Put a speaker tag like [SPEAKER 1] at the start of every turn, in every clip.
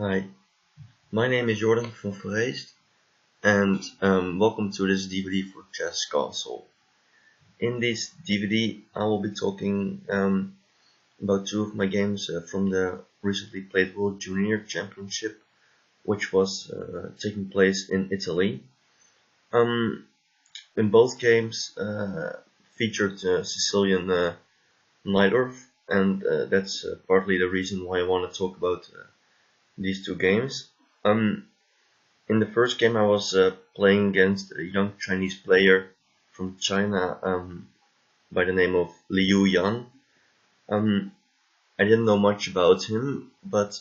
[SPEAKER 1] Hi, my name is Jorden van Foreest, and welcome to this DVD for Chess Castle. In this DVD, I will be talking about two of my games from the recently played World Junior Championship, which was taking place in Italy. In both games, featured Sicilian Najdorf, and that's partly the reason why I want to talk about these two games. In the first game, I was playing against a young Chinese player from China by the name of Liu Yan. I didn't know much about him, but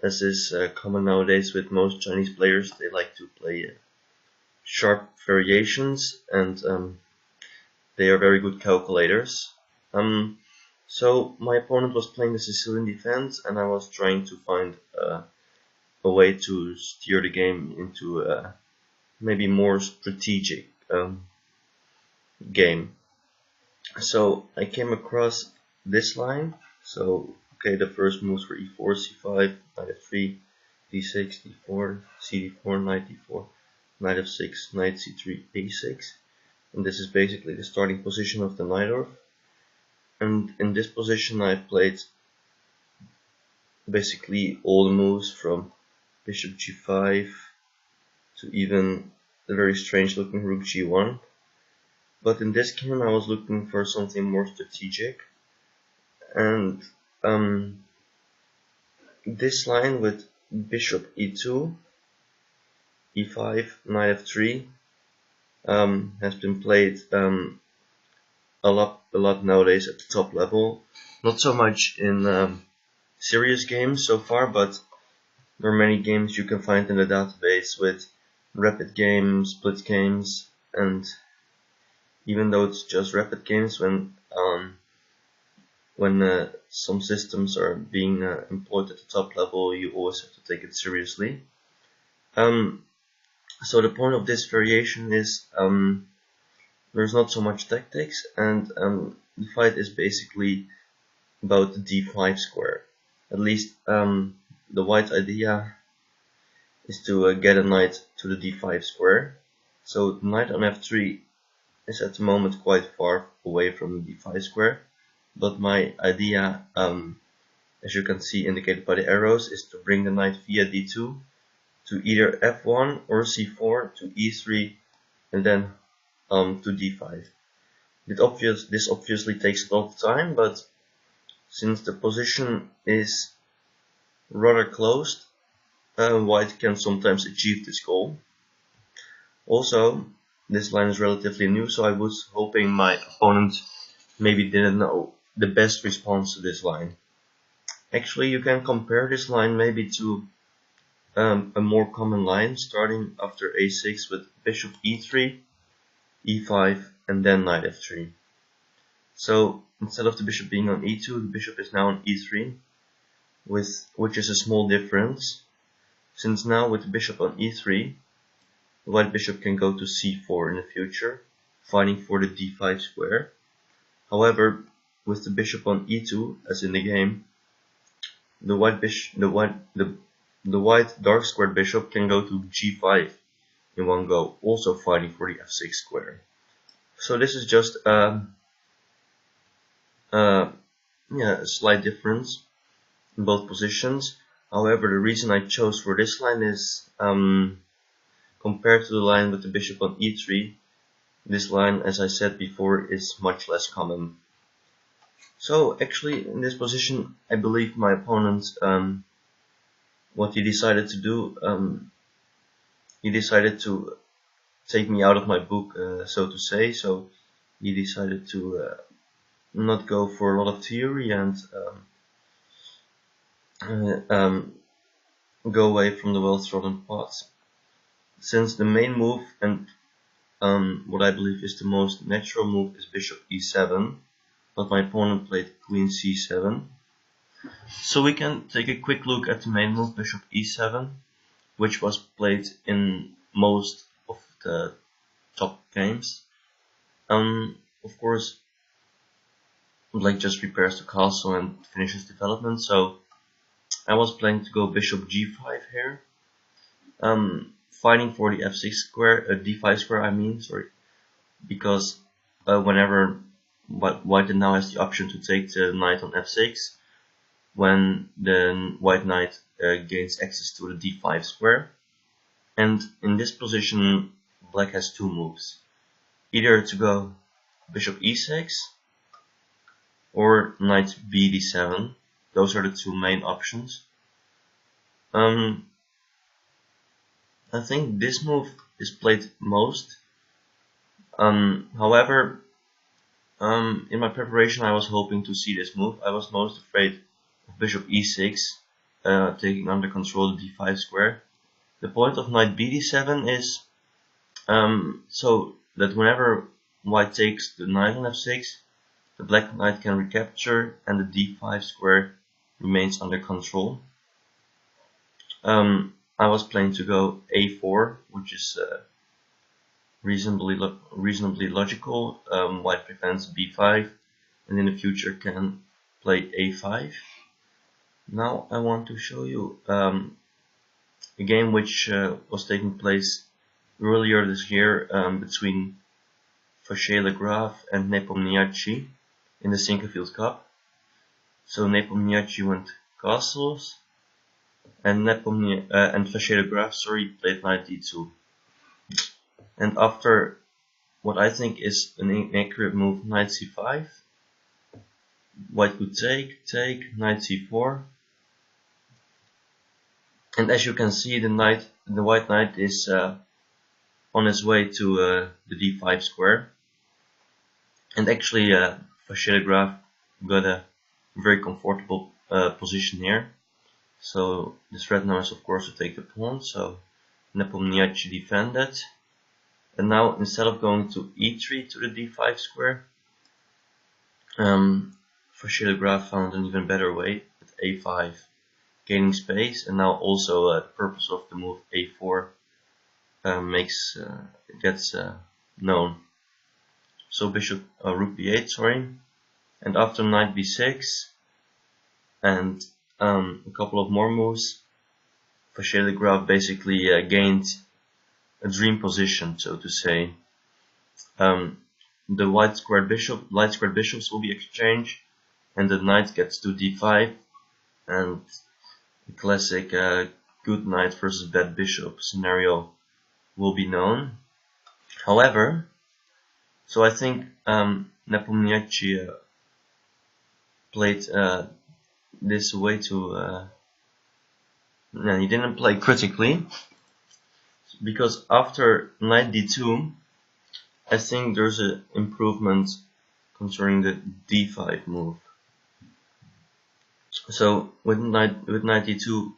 [SPEAKER 1] as is common nowadays with most Chinese players, they like to play sharp variations, and they are very good calculators. So my opponent was playing the Sicilian defense, and I was trying to find a way to steer the game into a maybe more strategic game. So I came across this line. So okay, the first moves were e4, c5, knight f3, d6, d4, cd4, knight d4, knight f6, knight c3, a6, and this is basically the starting position of the Najdorf. And in this position I played basically all the moves from bishop g5 to even the very strange looking rook g1. But in this game I was looking for something more strategic, and this line with bishop e2, e5, knight f3 has been played a lot nowadays at the top level. Not so much in serious games so far, but there are many games you can find in the database with rapid games, split games, and even though it's just rapid games, when some systems are being employed at the top level, you always have to take it seriously. So the point of this variation is there's not so much tactics, and the fight is basically about the d5 square. At least the white idea is to get a knight to the d5 square. So the knight on f3 is at the moment quite far away from the d5 square, but my idea, as you can see indicated by the arrows, is to bring the knight via d2 to either f1 or c4 to e3 and then to d5. This obviously takes a lot of time, but since the position is rather closed, white can sometimes achieve this goal. Also, this line is relatively new, so I was hoping my opponent maybe didn't know the best response to this line. Actually, you can compare this line maybe to a more common line starting after a6 with bishop e3, e5, and then knight f3. So instead of the bishop being on e2, the bishop is now on e3, which is a small difference, since now with the bishop on e3, the white bishop can go to c4 in the future, fighting for the d5 square. However, with the bishop on e2, as in the game, the white dark squared bishop can go to g5 in one go, also fighting for the f6 square. So this is just a slight difference in both positions. However, the reason I chose for this line is compared to the line with the bishop on e3, this line, as I said before, is much less common. So actually in this position, I believe my opponent, what he decided to do, he decided to take me out of my book, so to say. So he decided to not go for a lot of theory and go away from the well-trodden paths. Since the main move and what I believe is the most natural move is bishop e7, but my opponent played queen c7. So we can take a quick look at the main move, bishop e7, which was played in most of the top games. Of course, Black just prepares the castle and finishes development, so I was planning to go bishop g5 here, fighting for the f6 square, d5 square I mean, sorry, because whenever white now has the option to take the knight on f6, when the white knight gains access to the d5 square. And in this position, black has two moves, either to go bishop e6 or knight b7. Those are the two main options. I think this move is played most. However, in my preparation I was hoping to see this move. I was most afraid of bishop e6 taking under control the d5 square. The point of knight b7 is so that whenever white takes the knight on f6, the black knight can recapture and the d5 square remains under control. I was planning to go a4, which is reasonably logical. White prevents b5 and in the future can play a5. Now I want to show you a game which was taking place earlier this year between Vachier-Lagrave and Nepomniachtchi in the Sinquefield Cup. So Nepomniachtchi went castles, and Vachier-Lagrave, played knight d2. And after what I think is an inaccurate move, knight c5, white could take, knight c4. And as you can see, the white knight is on his way to the d5 square. And actually, Vachier-Lagrave got a very comfortable position here. So this red now is of course to take the pawn. So Nepomniachtchi defended. And now instead of going to e3 to the d5 square, Vachier-Lagrave found an even better way with a5, gaining space. And now also the purpose of the move a4 gets known. So bishop rook b8, sorry, and after knight b6 and a couple of more moves, Vachier-Lagrave basically gained a dream position, so to say. The light squared bishops will be exchanged, and the knight gets to d5, and the classic good knight versus bad bishop scenario will be known. However, so I think Nepomniachtchi played this way to he didn't play critically, because after knight d2 I think there's an improvement concerning the d5 move. So with knight d2,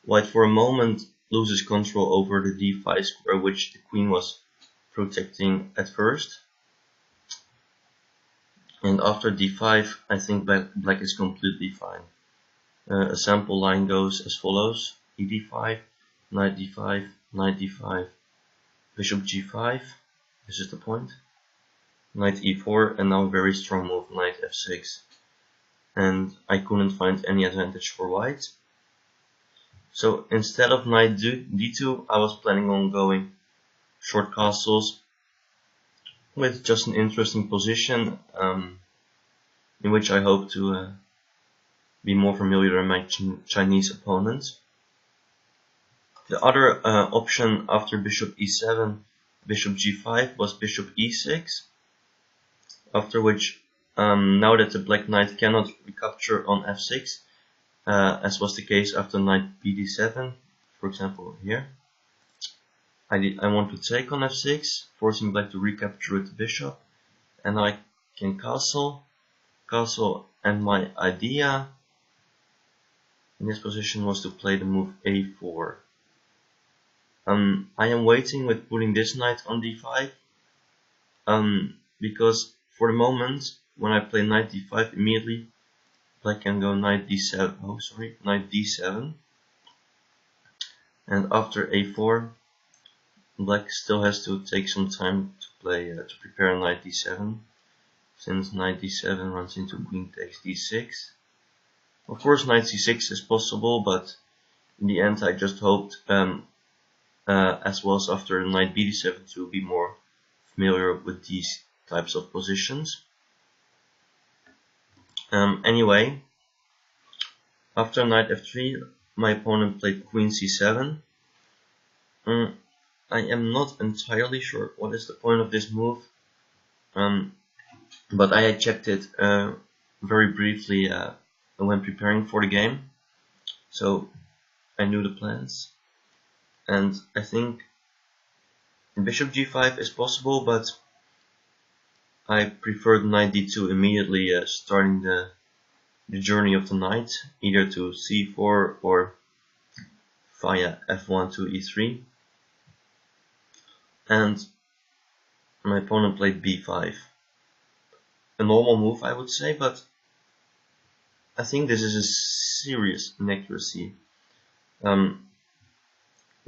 [SPEAKER 1] white for a moment loses control over the d5 square, which the queen was protecting at first. And after d5, I think black is completely fine. A sample line goes as follows: ed5, knight d5, knight d5, bishop g5, this is the point, knight e4, and now a very strong move, knight f6. And I couldn't find any advantage for white. So instead of knight d2, I was planning on going short castles with just an interesting position in which I hope to be more familiar than my Chinese opponents. The other option after bishop e7, bishop g5 was bishop e6, after which now that the black knight cannot recapture on f6, as was the case after knight bd7, for example here, I want to take on f6, forcing black to recapture with the bishop, and I can castle, and my idea in this position was to play the move a4. I am waiting with putting this knight on d5, because for the moment, when I play knight d5 immediately, black can go knight d7, and after a4, black still has to take some time to play to prepare knight d7, since knight d7 runs into queen takes d6, Of course knight c6 is possible, but in the end I just hoped, as well as after knight bd7, to be more familiar with these types of positions. Anyway, after knight f3, my opponent played queen c7. I am not entirely sure what is the point of this move, but I had checked it very briefly when preparing for the game, so I knew the plans, and I think bishop g5 is possible, but I preferred knight d2 immediately, starting the journey of the knight, either to c4 or via f1 to e3. And my opponent played b5. A normal move, I would say, but I think this is a serious inaccuracy. The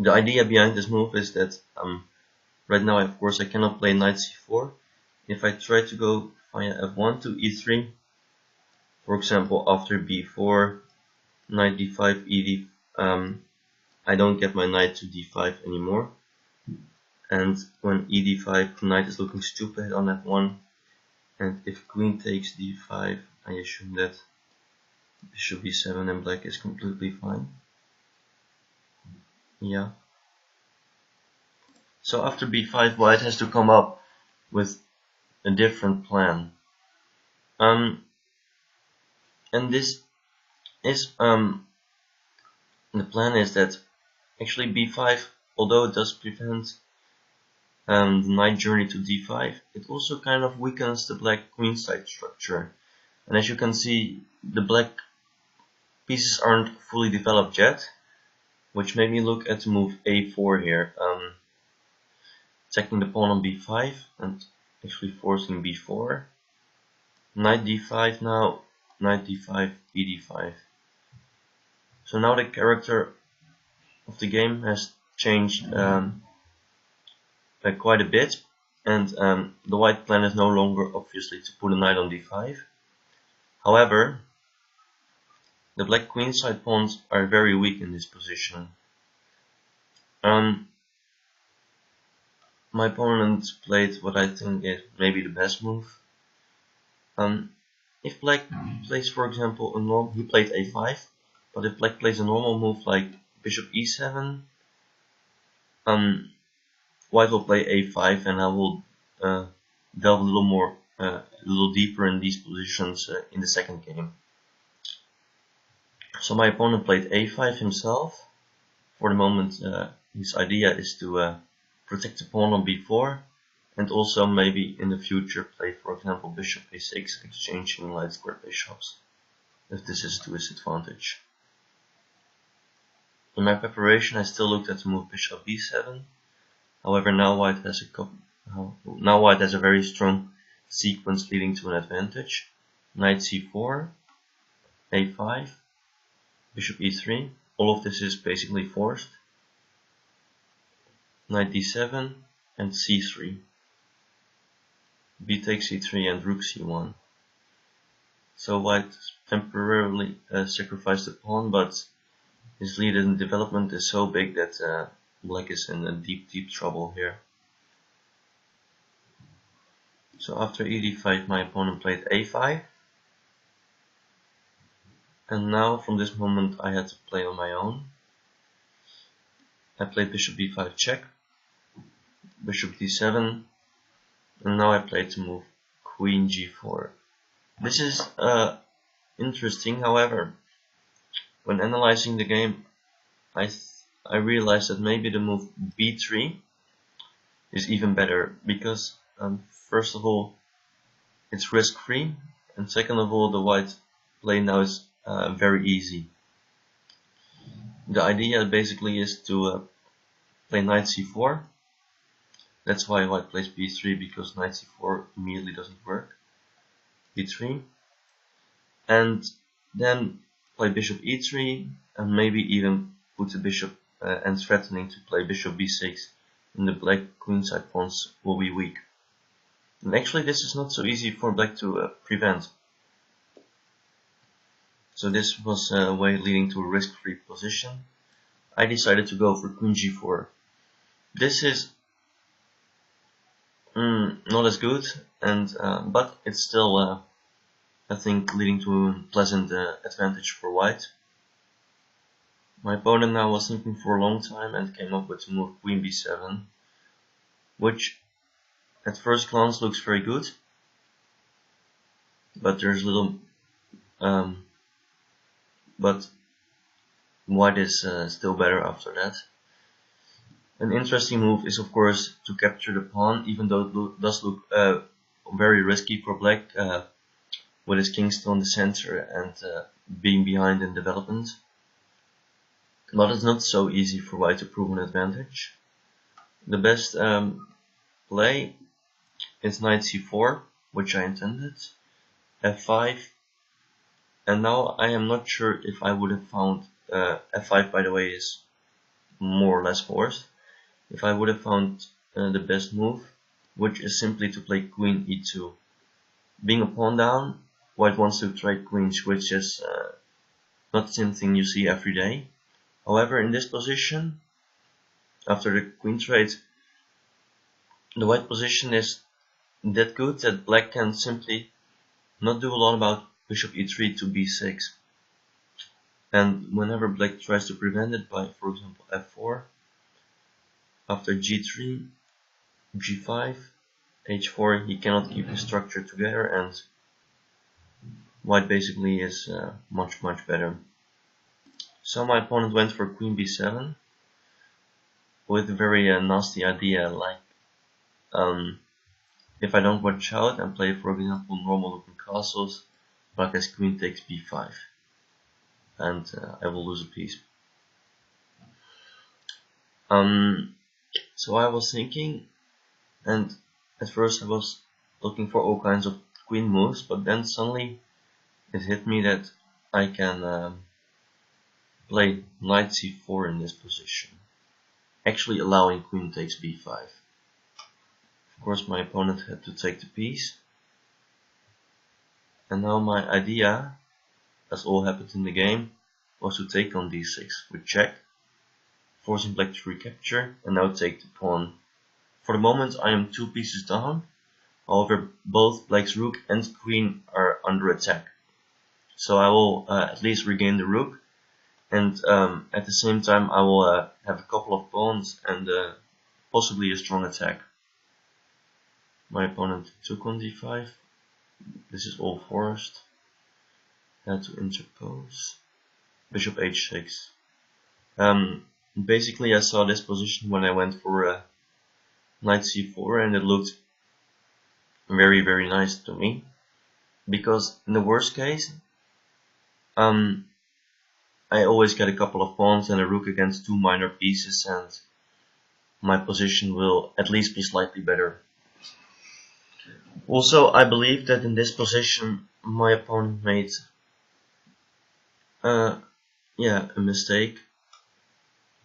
[SPEAKER 1] idea behind this move is that right now, of course, I cannot play knight c4. If I try to go via f1 to e3, for example, after b4, knight d5, ed, I don't get my knight to d5 anymore. And when ed5, knight is looking stupid on f1. And if queen takes d5, I assume that bishop b7 and black is completely fine. Yeah. So after b5, white has to come up with a different plan. And this is the plan is that actually b5, although it does prevent the knight journey to d5, it also kind of weakens the black queenside structure. And as you can see, the black pieces aren't fully developed yet, which made me look at the move a4 here, checking the pawn on b5 and actually forcing b4. Knight d5 now, knight d5, ed5. So now the character of the game has changed quite a bit, and the white plan is no longer obviously to put a knight on d5. However, the black queenside pawns are very weak in this position. My opponent played what I think is maybe the best move. If black plays, for example, he played a5, but if black plays a normal move like bishop e7, white will play a5, and I will delve a little deeper in these positions in the second game. So my opponent played a5 himself. For the moment, his idea is to protect the pawn on b4, and also maybe in the future play, for example, bishop a6, exchanging light square bishops, if this is to his advantage. In my preparation, I still looked at the move bishop b7. However, now white has a very strong sequence leading to an advantage. Knight c4, a5, bishop e3. All of this is basically forced. Knight d7 and c3. B takes c3 and rook c1. So white temporarily sacrificed the pawn, but his lead in development is so big that black is in a deep trouble here. So after ed5, my opponent played a5. And now from this moment I had to play on my own. I played bishop b5 check, bishop d7, and now I played to move queen g4. This is interesting. However, when analyzing the game, I realized that maybe the move b3 is even better, because first of all, it's risk-free, and second of all, the white play now is very easy. The idea basically is to play knight c4. That's why white plays b3, because knight c4 immediately doesn't work. b3, and then play bishop e3, and maybe even put the bishop and threatening to play bishop b6, and the black queenside pawns will be weak. And actually this is not so easy for black to prevent. So this was a way leading to a risk-free position. I decided to go for queen g4. This is not as good, and but it's still I think leading to a pleasant advantage for white. My opponent now was thinking for a long time and came up with the move queen b7, which at first glance looks very good, but there's little but white is still better after that. An interesting move is of course to capture the pawn, even though it does look very risky for black with his king still in the center and being behind in development. But it's not so easy for white to prove an advantage. The best play is knight c4, which I intended, f5, and now I am not sure if I would have found f5, by the way, is more or less forced. If I would have found the best move, which is simply to play queen e2. Being a pawn down, white wants to trade queens, which is not something you see every day. However, in this position, after the queen trade, the white position is that good that black can simply not do a lot about bishop e3 to b6. And whenever black tries to prevent it by, for example, f4, after g3, g5, h4, he cannot keep his structure together, and white basically is much better. So my opponent went for queen b7 with a very nasty idea, like if I don't watch out and play, for example, normal looking castles, black has queen takes b5, and I will lose a piece. So I was thinking, and at first I was looking for all kinds of queen moves, but then suddenly it hit me that I can play knight c4 in this position, actually allowing queen takes b5. Of course my opponent had to take the piece, and now my idea, as all happened in the game, was to take on d6 with check, forcing black to recapture, and now take the pawn. For the moment I am 2 pieces down, however both black's rook and queen are under attack. So I will at least regain the rook, and at the same time I will have a couple of pawns and possibly a strong attack. My opponent took on d5, this is all forced, had to interpose, bishop h6. Basically I saw this position when I went for knight c4, and it looked very nice to me, because in the worst case I always get a couple of pawns and a rook against 2 minor pieces, and my position will at least be slightly better. Also, I believe that in this position my opponent made a mistake,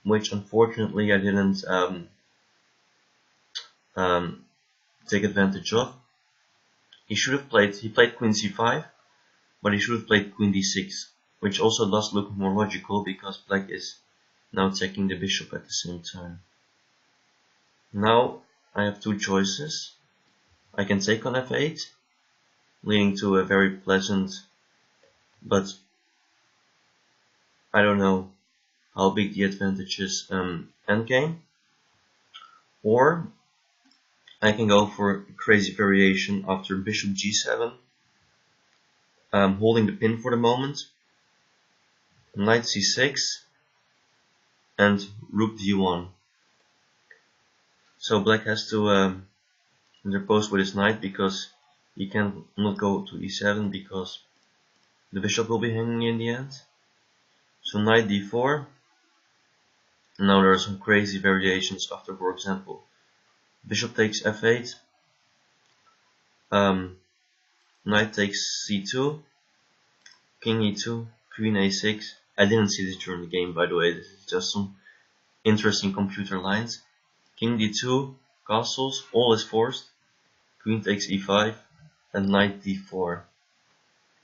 [SPEAKER 1] which unfortunately I didn't take advantage of. He played queen c5, but he should have played queen d6, which also does look more logical because black is now taking the bishop at the same time. Now I have 2 choices. I can take on f8, leading to a very pleasant, but I don't know how big the advantage is, endgame. Or I can go for a crazy variation after bishop g7, holding the pin for the moment, knight c6, and rook d1. So black has to interpose with his knight, because he cannot go to e7 because the bishop will be hanging in the end. So knight d4. Now there are some crazy variations after, for example, bishop takes f8, knight takes c2, king e2, queen a6. I didn't see this during the game, by the way, this is just some interesting computer lines. King d2, castles, all is forced, queen takes e5, and knight d4.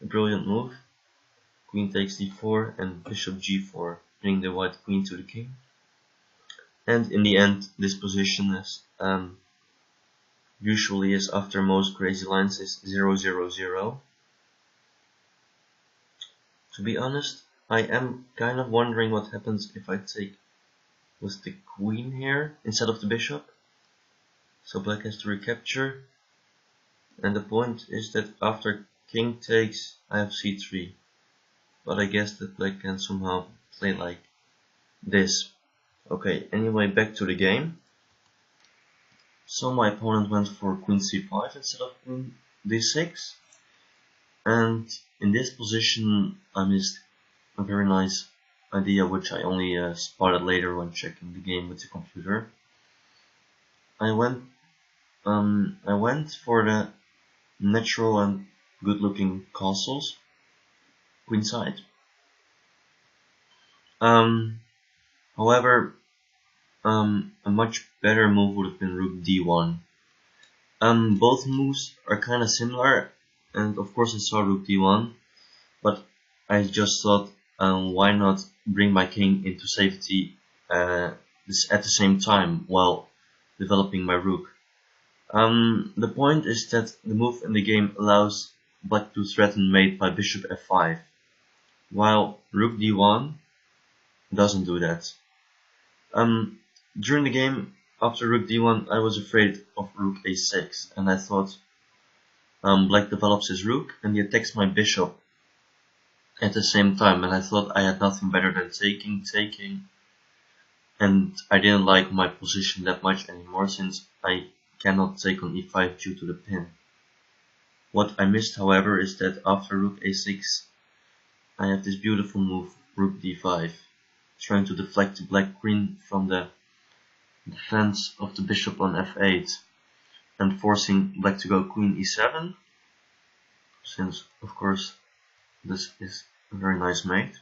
[SPEAKER 1] A brilliant move. queen takes d4 and bishop g4, bringing the white queen to the king. And in the end, this position is usually is after most crazy lines is 0-0-0. To be honest, I am kind of wondering what happens if I take with the queen here instead of the bishop. So black has to recapture, and the point is that after king takes I have c3, but I guess that black can somehow play like this. Okay, anyway, back to the game. So my opponent went for queen c5 instead of queen d6, and in this position I missed a very nice idea which I only spotted later when checking the game with the computer. I went for the natural and good looking castles queenside. However, a much better move would have been rook d1. Both moves are kind of similar, and of course I saw rook d1, but I just thought, why not bring my king into safety at the same time while developing my rook. The point is that the move in the game allows black to threaten mate by bishop f5, while rook d1 doesn't do that. During the game, after rook d1, I was afraid of rook a6, and I thought black develops his rook and he attacks my bishop at the same time, and I thought I had nothing better than taking, and I didn't like my position that much anymore since I cannot take on e5 due to the pin. What I missed, however, is that after rook a6, I have this beautiful move, rook d5, trying to deflect the black queen from the defense of the bishop on f8 and forcing black to go queen e7, since of course this is a very nice mate.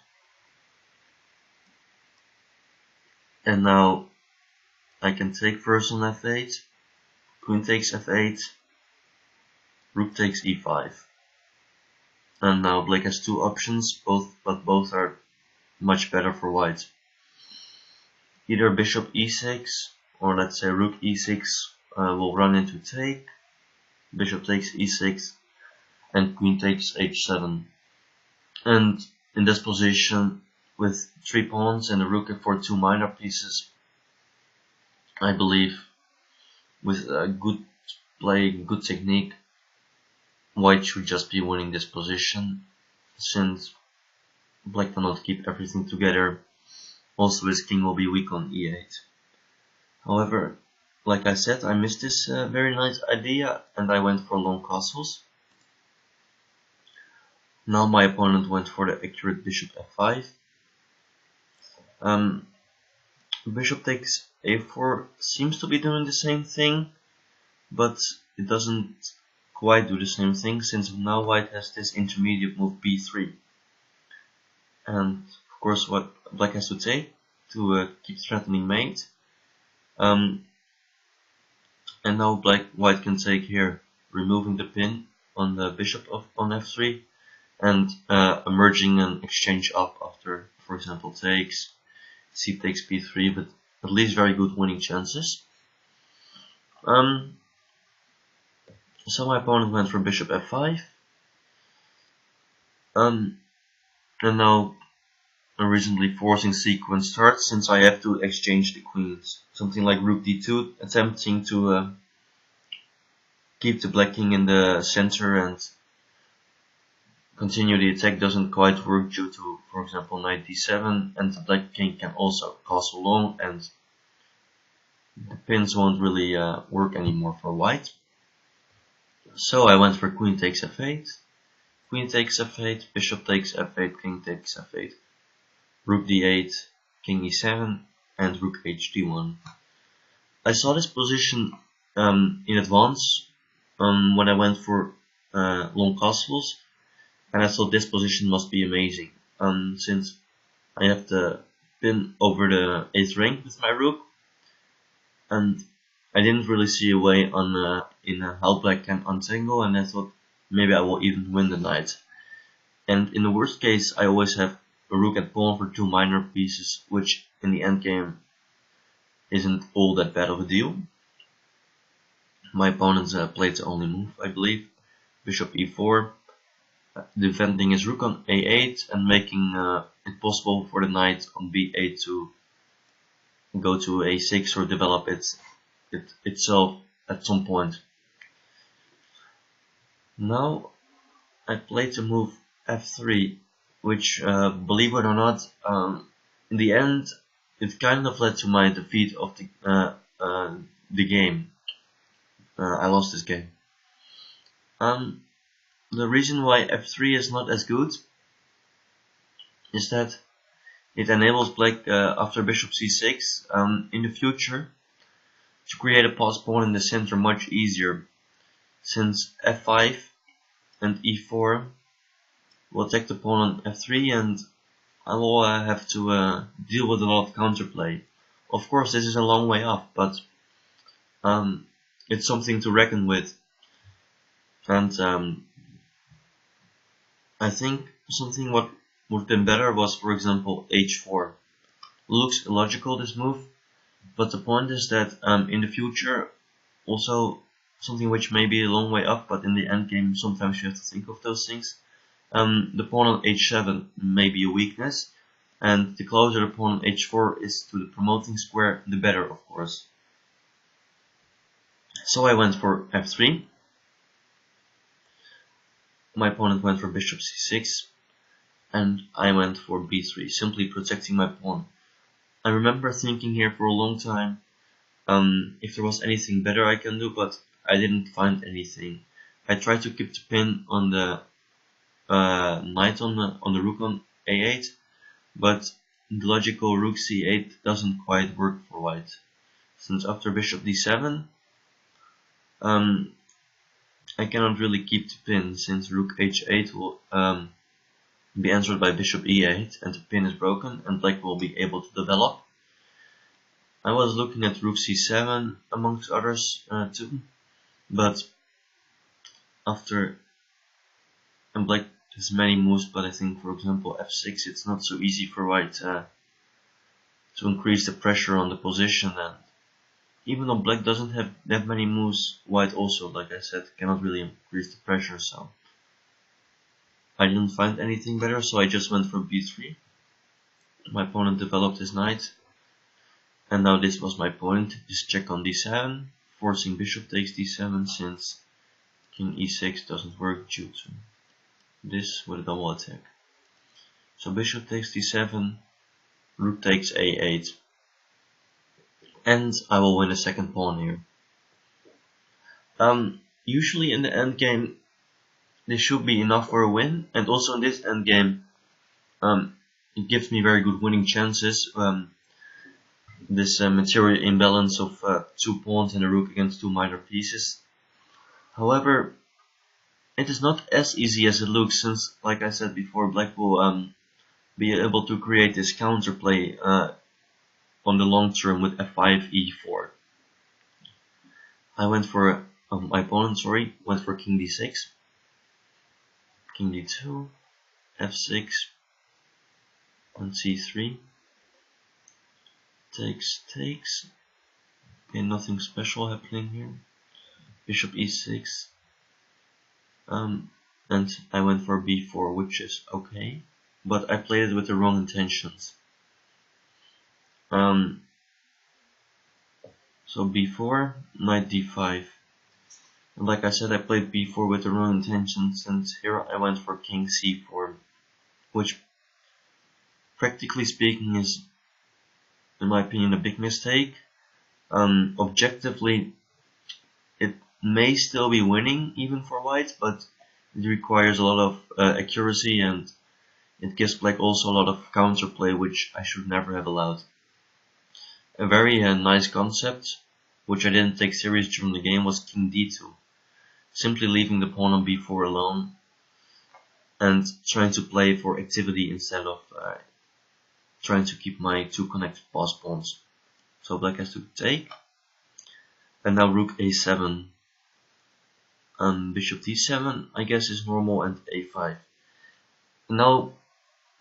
[SPEAKER 1] And now I can take first on f8, queen takes f8, rook takes e5, and now black has two options, but both are much better for white. Either bishop e6 or let's say rook e6 will run into take, bishop takes e6, and queen takes h7. And in this position, with 3 pawns and a rook for 2 minor pieces, I believe with good play, good technique, white should just be winning this position, since black cannot keep everything together. Also his king will be weak on e8. However, like I said, I missed this very nice idea and I went for long castles. Now my opponent went for the accurate bishop f5. Bishop takes a4 seems to be doing the same thing, but it doesn't quite do the same thing, since now white has this intermediate move b3. And of course what black has to take to keep threatening mate. And now white can take here, removing the pin on the bishop on f3, and emerging an exchange up after, for example, takes, c takes b3, but at least very good winning chances. So my opponent went for bishop f5, and now a reasonably forcing sequence starts, since I have to exchange the queens. Something like rook d2, attempting to keep the black king in the center and continue the attack doesn't quite work due to, for example, knight d7, and the black king can also castle long, and the pins won't really work anymore for white. So I went for queen takes f8, queen takes f8, bishop takes f8, king takes f8, rook d8, king e7, and rook hd1. I saw this position in advance when I went for long castles, and I thought this position must be amazing, since I have the pin over the 8th rank with my rook, and I didn't really see a way on in how black can untangle, and I thought maybe I will even win the knight. And in the worst case, I always have a rook and pawn for 2 minor pieces, which in the endgame isn't all that bad of a deal. My opponent played the only move, I believe. Bishop e4, defending his rook on a8 and making it possible for the knight on b8 to go to a6 or develop itself at some point. Now I played the move f3, which, believe it or not, in the end it kind of led to my defeat of the game. I lost this game. The reason why f3 is not as good is that it enables black, after bishop c6, in the future to create a passed pawn in the center much easier, since f5 and e4 will attack the pawn on f3 and I will have to deal with a lot of counterplay. Of course, this is a long way off, but it's something to reckon with. And I think something what would have been better was, for example, h4. Looks illogical, this move, but the point is that in the future, also something which may be a long way up, but in the endgame sometimes you have to think of those things. The pawn on h7 may be a weakness, and the closer the pawn on h4 is to the promoting square, the better, of course. So I went for f3. My opponent went for bishop c6, and I went for b3, simply protecting my pawn. I remember thinking here for a long time if there was anything better I can do, but I didn't find anything. I tried to keep the pin on the knight on the rook on a8, but the logical rook c8 doesn't quite work for white, since after bishop d7 I cannot really keep the pin, since rook h8 will be answered by bishop e8 and the pin is broken and black will be able to develop. I was looking at rook c7 amongst others too, but after, and black has many moves, but I think for example f6 it's not so easy for white to increase the pressure on the position, and even though black doesn't have that many moves, white also, like I said, cannot really increase the pressure, so I didn't find anything better, so I just went for b3. My opponent developed his knight, and now this was my point. Just check on d7, forcing bishop takes d7, since king e6 doesn't work due to this with a double attack. So bishop takes d7, rook takes a8, and I will win a second pawn here. Usually in the endgame this should be enough for a win, and also in this endgame it gives me very good winning chances. This material imbalance of 2 pawns and a rook against 2 minor pieces. However, it is not as easy as it looks, since, like I said before, black will be able to create this counterplay on the long term with f5, e4. I went for, my opponent, went for king d6, king d2, f6, and c3. Takes. Okay, nothing special happening here. Bishop e6. And I went for b4, which is okay, but I played it with the wrong intentions. So b4, knight d5. And like I said, I played b4 with the wrong intentions, and here I went for king c4, which, practically speaking, is, in my opinion, a big mistake. Objectively, it may still be winning even for white, but it requires a lot of accuracy, and it gives black also a lot of counterplay, which I should never have allowed. A very nice concept, which I didn't take serious during the game, was king d2. Simply leaving the pawn on b4 alone and trying to play for activity instead of trying to keep my 2 connected passed pawns. So black has to take, and now rook a7. Bishop d7 I guess is normal, and a5. Now,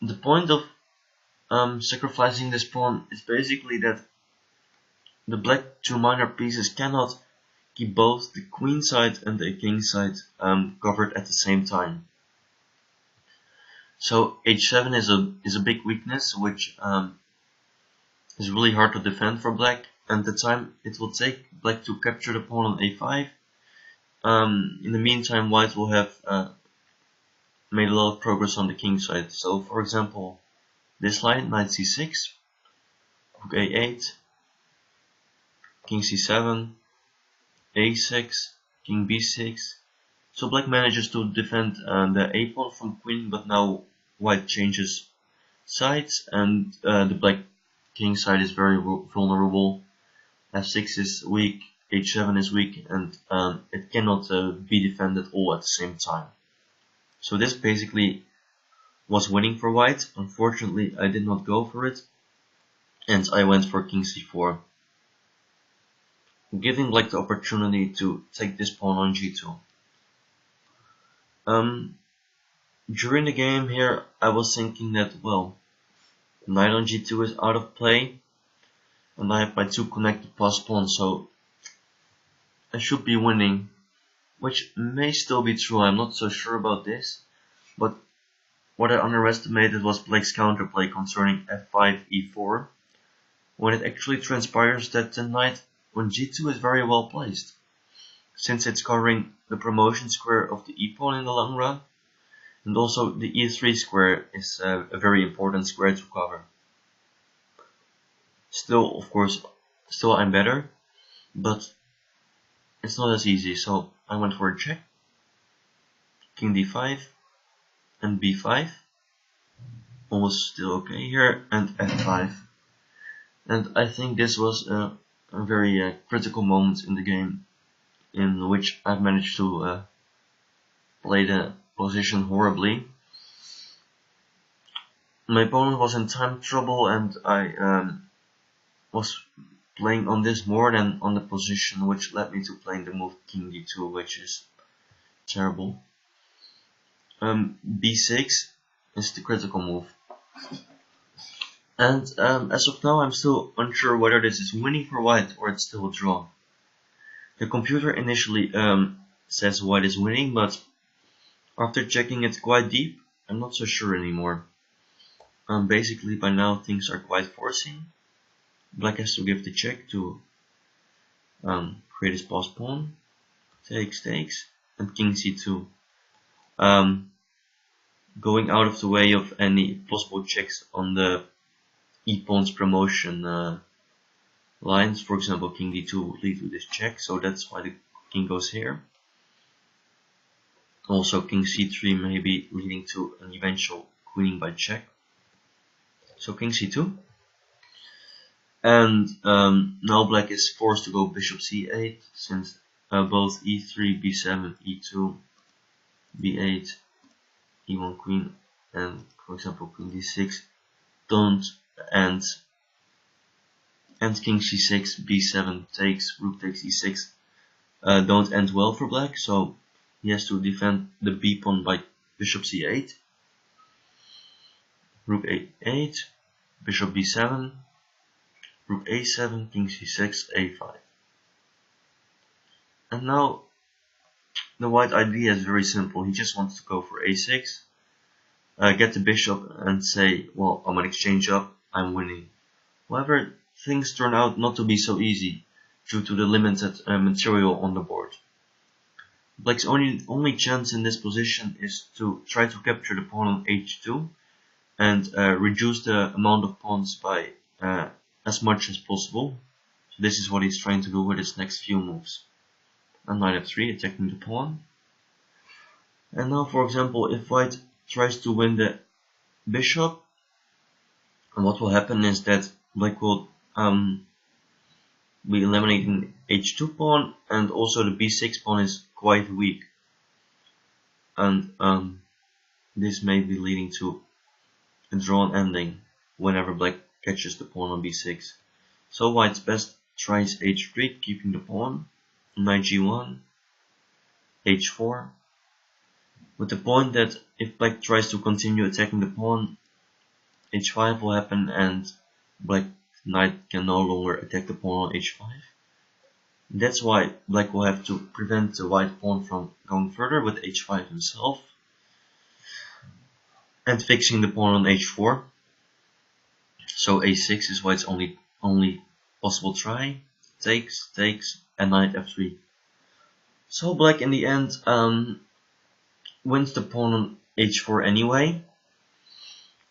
[SPEAKER 1] the point of sacrificing this pawn is basically that the black two minor pieces cannot keep both the queen side and the king side covered at the same time. So h7 is a big weakness, which is really hard to defend for black, and the time it will take black to capture the pawn on a5. In the meantime, white will have made a lot of progress on the king side. So, for example, this line, knight c6, rook a8, king c7, a6, king b6. So black manages to defend the a pawn from queen, but now white changes sides, and the black king side is very vulnerable. f6 is weak, h7 is weak, and it cannot be defended all at the same time. So this basically was winning for white. Unfortunately, I did not go for it, and I went for king c4, giving black the opportunity to take this pawn on g2. During the game here, I was thinking that, well, knight on g2 is out of play, and I have my two connected pass pawns, so I should be winning, which may still be true. I'm not so sure about this, but what I underestimated was black's counterplay concerning f5, e4, when it actually transpires that the knight on g2 is very well placed, since it's covering the promotion square of the e pawn in the long run, and also the e3 square is a very important square to cover. Still, of course, I'm better, but it's not as easy, so I went for a check, king d5, and b5, almost still okay here, and f5. And I think this was a very critical moment in the game, in which I've managed to play the position horribly. My opponent was in time trouble, and I was playing on this more than on the position, which led me to playing the move king d2, which is terrible. b6 is the critical move. And as of now, I'm still unsure whether this is winning for white or it's still a draw. The computer initially says white is winning, but after checking it quite deep, I'm not so sure anymore. Basically, by now things are quite forcing. Black has to give the check to create his pass pawn, takes, and king c2. Going out of the way of any possible checks on the e-pawn's promotion lines. For example, king d2 would lead to this check, so that's why the king goes here. Also, king c3 may be leading to an eventual queening by check. So king c2. And now black is forced to go bishop c8, since both e3, b7, e2, b8, e1 queen, and for example queen d6 don't end, and king c6, b7 takes, rook takes e6 don't end well for black, so he has to defend the b pawn by bishop c8, rook a8, bishop b7, rook a7, king c6, a5. And now the white idea is very simple. He just wants to go for a6, get the bishop and say, well, I'm gonna exchange up, I'm winning. However, things turn out not to be so easy due to the limited material on the board. Black's only chance in this position is to try to capture the pawn on h2 and reduce the amount of pawns by as much as possible. So this is what he's trying to do with his next few moves. And knight f3, attacking the pawn. And now, for example, if white tries to win the bishop, and what will happen is that black will be eliminating h2 pawn, and also the b6 pawn is quite weak, and this may be leading to a drawn ending whenever black catches the pawn on b6. So white's best tries h3, keeping the pawn, knight g1, h4, with the point that if black tries to continue attacking the pawn, h5 will happen and black knight can no longer attack the pawn on h5. That's why black will have to prevent the white pawn from going further with h5 himself and fixing the pawn on h4. So a6 is White's only possible try. Takes, and knight f3. So black in the end wins the pawn on h4 anyway.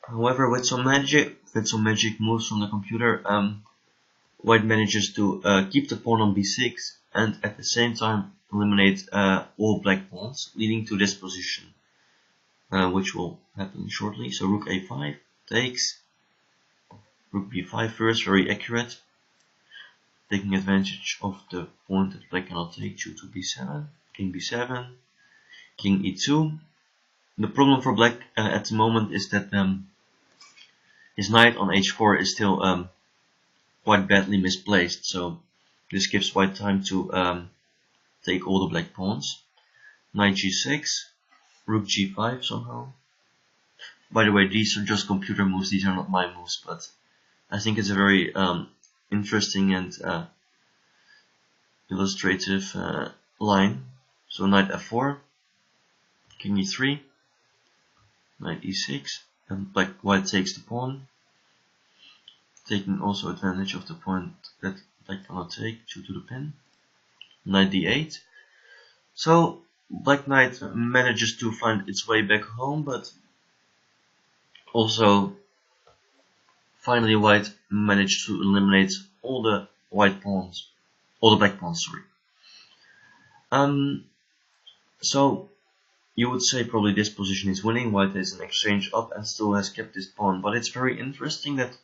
[SPEAKER 1] However, with some magic moves from the computer, White manages to keep the pawn on b6 and at the same time eliminate all black pawns, leading to this position, which will happen shortly. So rook a5 takes, rook b5 first, very accurate, taking advantage of the point that black cannot take due to b7, king b7, king e2. The problem for black at the moment is that his knight on h4 is still quite badly misplaced, so this gives White time to take all the black pawns. Knight g6, rook g5 somehow. By the way, these are just computer moves, these are not my moves, but I think it's a very interesting and illustrative line. So knight f4, king e3, knight e6, and White takes the pawn, taking also advantage of the point that black cannot take due to the pin. Knight d8. So black knight manages to find its way back home, but also finally White managed to eliminate all the black pawns, sorry. So you would say probably this position is winning. White has an exchange up and still has kept this pawn, but it's very interesting that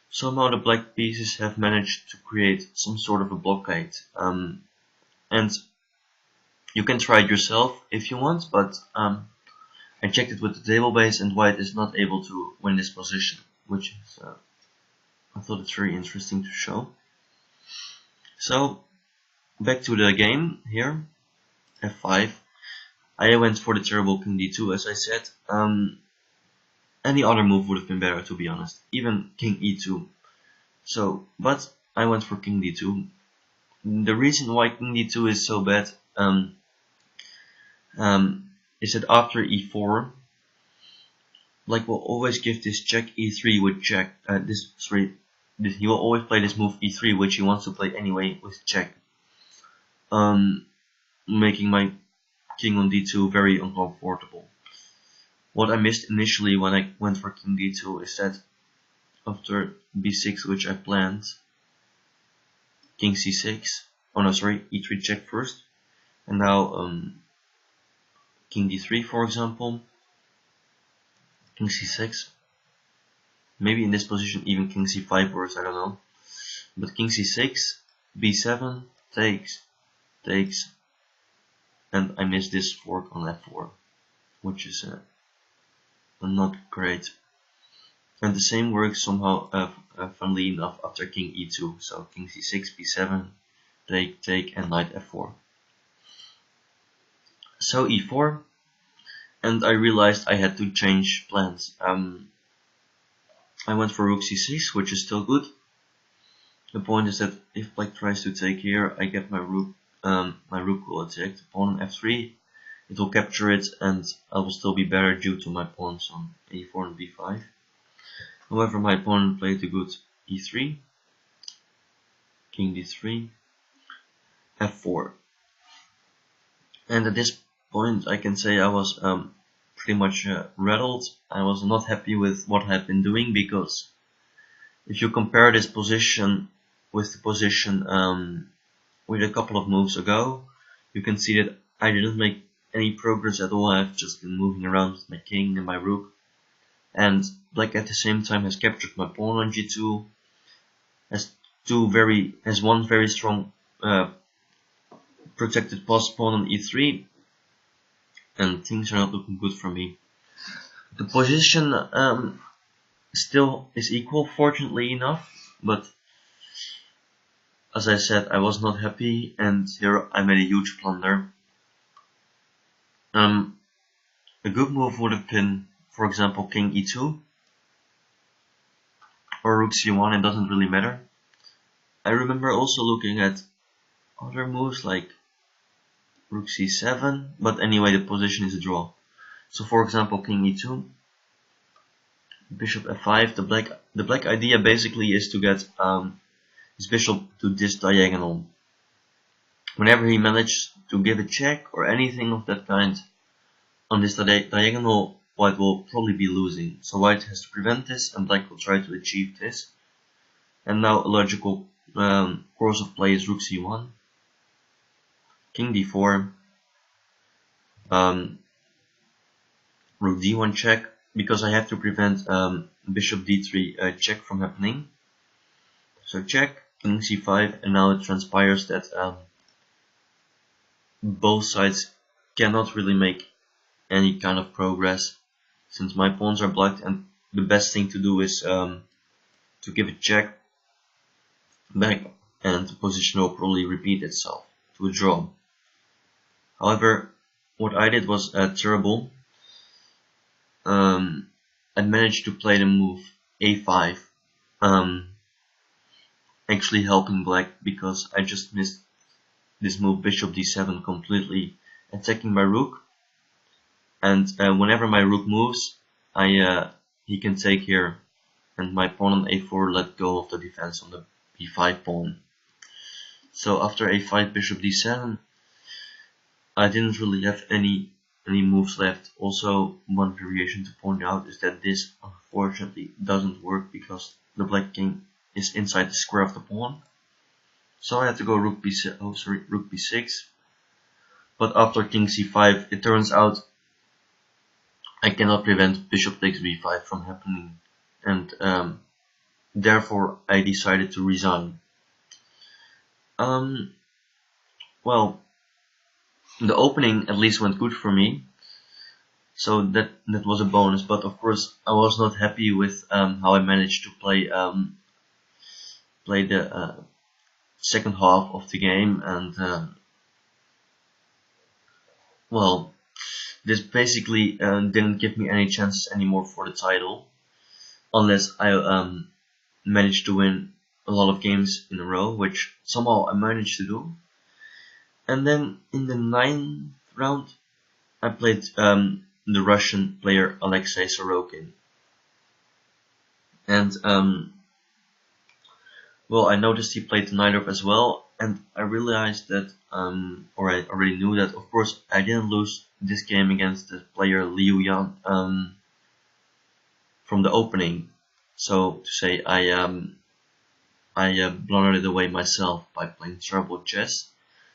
[SPEAKER 1] somehow the black pieces have managed to create some sort of a blockade. And you can try it yourself if you want, but I checked it with the table base and White is not able to win this position, which is, I thought it's very interesting to show. So back to the game here, f5. I went for the terrible king d2 as I said. Any other move would have been better, to be honest, even king e2. So, but I went for king d2. The reason why king d2 is so bad is that after e4, black will always give this check e3 with check. He will always play this move e3, which he wants to play anyway with check, making my king on d2 very uncomfortable. What I missed initially when I went for king d2 is that after b6, which I planned, king c6, oh no, sorry, e3 check first, and now king d3 for example, king c6, maybe in this position even king c5 works, I don't know, but king c6, b7, takes, and I missed this fork on f4, which is not great. And the same works somehow funnily enough after king e2, so king c6, b7, take, and knight f4. So e4, and I realized I had to change plans. I went for rook c6, which is still good. The point is that if black tries to take here, I get my rook will attack the pawn on f3, it will capture it, and I will still be better due to my pawns on a4 and b5. However, my opponent played a good e3, king d3, f4. And at this point I can say I was pretty much rattled. I was not happy with what I had been doing, because if you compare this position with the position with a couple of moves ago, you can see that I didn't make any progress at all. I've just been moving around with my king and my rook, and black at the same time has captured my pawn on g2, has one very strong protected pawn on e3, and things are not looking good for me. The position still is equal, fortunately enough, but as I said, I was not happy, and here I made a huge blunder. A good move would have been, for example, king e2 or rook c1, it doesn't really matter. I remember also looking at other moves like rook c7, but anyway the position is a draw. So for example, king e2, bishop f5, the black idea basically is to get his bishop to this diagonal. Whenever he manages to give a check or anything of that kind on this diagonal, white will probably be losing. So white has to prevent this and black will try to achieve this. And now a logical course of play is rook c1, king d4, rook d1 check, because I have to prevent bishop d3 check from happening. So check, king c5, and now it transpires that both sides cannot really make any kind of progress since my pawns are blocked, and the best thing to do is to give a check back, and the position will probably repeat itself to a draw. However, what I did was terrible. I managed to play the move a5, actually helping black because I just missed this move bishop d7 completely, attacking my rook. And whenever my rook moves, he can take here, and my pawn on a4 let go of the defense on the b5 pawn. So after a5 bishop d7, I didn't really have any moves left. Also, one variation to point out is that this unfortunately doesn't work because the black king is inside the square of the pawn. So I had to go rook b6. But after king c5, it turns out I cannot prevent bishop takes b5 from happening, and therefore I decided to resign. Well, the opening at least went good for me, so that was a bonus. But of course, I was not happy with how I managed to play the second half of the game, and well, this basically didn't give me any chances anymore for the title, unless I managed to win a lot of games in a row, which somehow I managed to do. And then in the 9th round, I played the Russian player Alexei Sorokin. And well, I noticed he played the Najdorf as well, and I realized that, or I already knew that, of course, I didn't lose this game against the player Liu Yan from the opening. So to say, I blundered it away myself by playing terrible chess.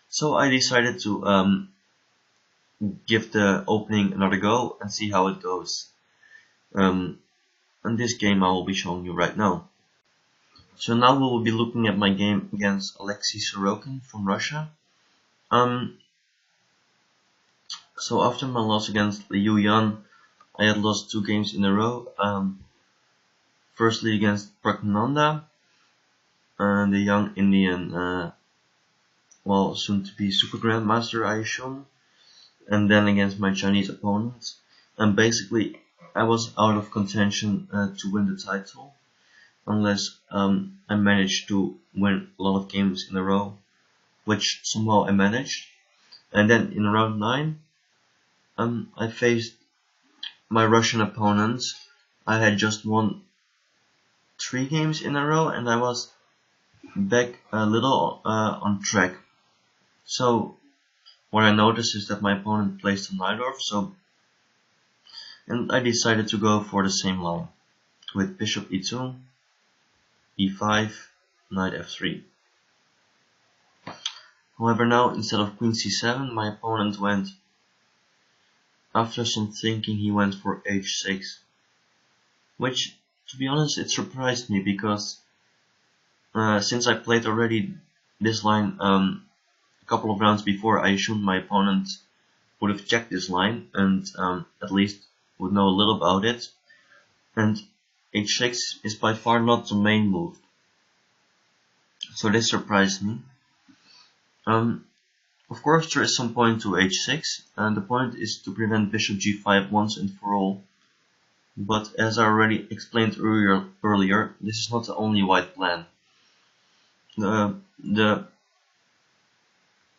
[SPEAKER 1] So I decided to give the opening another go and see how it goes. And this game I will be showing you right now. So now we will be looking at my game against Alexei Sorokin from Russia. So after my loss against Liu Yan, I had lost 2 games in a row. Firstly against Pragnanda, the young Indian, well, soon to be super grandmaster, I assume, and then against my Chinese opponents. And basically, I was out of contention to win the title, unless I managed to win a lot of games in a row, which somehow I managed. And then in round 9, I faced my Russian opponents. I had just won 3 games in a row, and I was back a little on track. So what I noticed is that my opponent placed a Najdorf, and I decided to go for the same line with bishop e2, e5, knight f3. However, now instead of queen c7, my opponent went, after some thinking, he went for h6, which, to be honest, it surprised me because since I played already this line a couple of rounds before, I assumed my opponent would have checked this line and at least would know a little about it. And h6 is by far not the main move, so this surprised me. Of course, there is some point to h6, and the point is to prevent bishop g5 once and for all. But as I already explained earlier, this is not the only white plan. The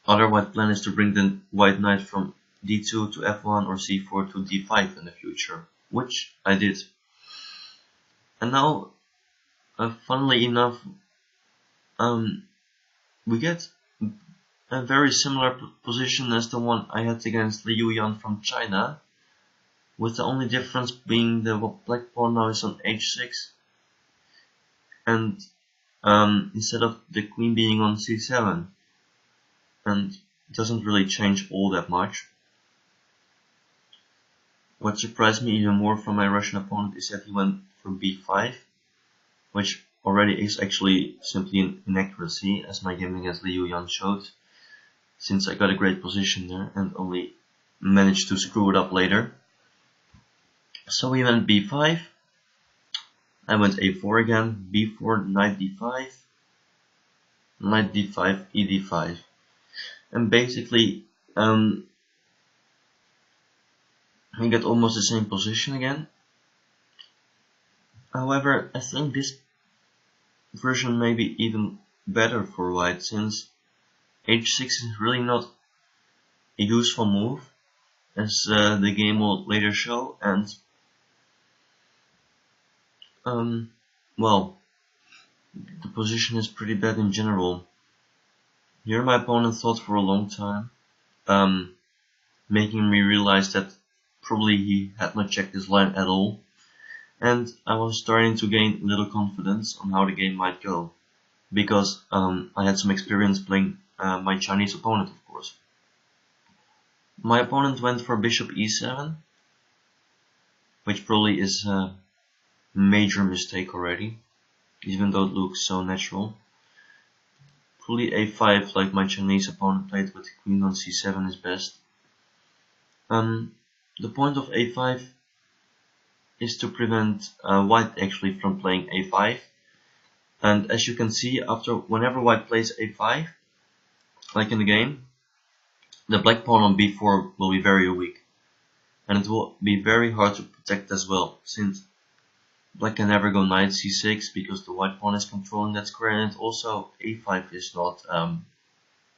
[SPEAKER 1] other white plan is to bring the white knight from d2 to f1 or c4 to d5 in the future, which I did. And now, funnily enough, we get a very similar position as the one I had against Liu Yan from China, with the only difference being the black pawn now is on h6, and instead of the queen being on c7, and it doesn't really change all that much. What surprised me even more from my Russian opponent is that he went for b5, which already is actually simply an inaccuracy, as my game against Liu Yan showed, since I got a great position there and only managed to screw it up later. So we went b5, I went a4 again, b4, knight d5, knight d5, e d5, and basically we get almost the same position again. However, I think this version may be even better for white, since h6 is really not a useful move, as the game will later show, and well, the position is pretty bad in general. Here my opponent thought for a long time, making me realize that probably he had not checked his line at all, and I was starting to gain a little confidence on how the game might go, because I had some experience playing my Chinese opponent, of course. My opponent went for bishop e7, which probably is a major mistake already, even though it looks so natural. Probably a5, like my Chinese opponent played with queen on c7, is best. The point of a5 is to prevent white actually from playing a5, and as you can see, whenever white plays a5, like in the game, the black pawn on b4 will be very weak, and it will be very hard to protect as well, since black can never go knight c6 because the white pawn is controlling that square, and also a5 is not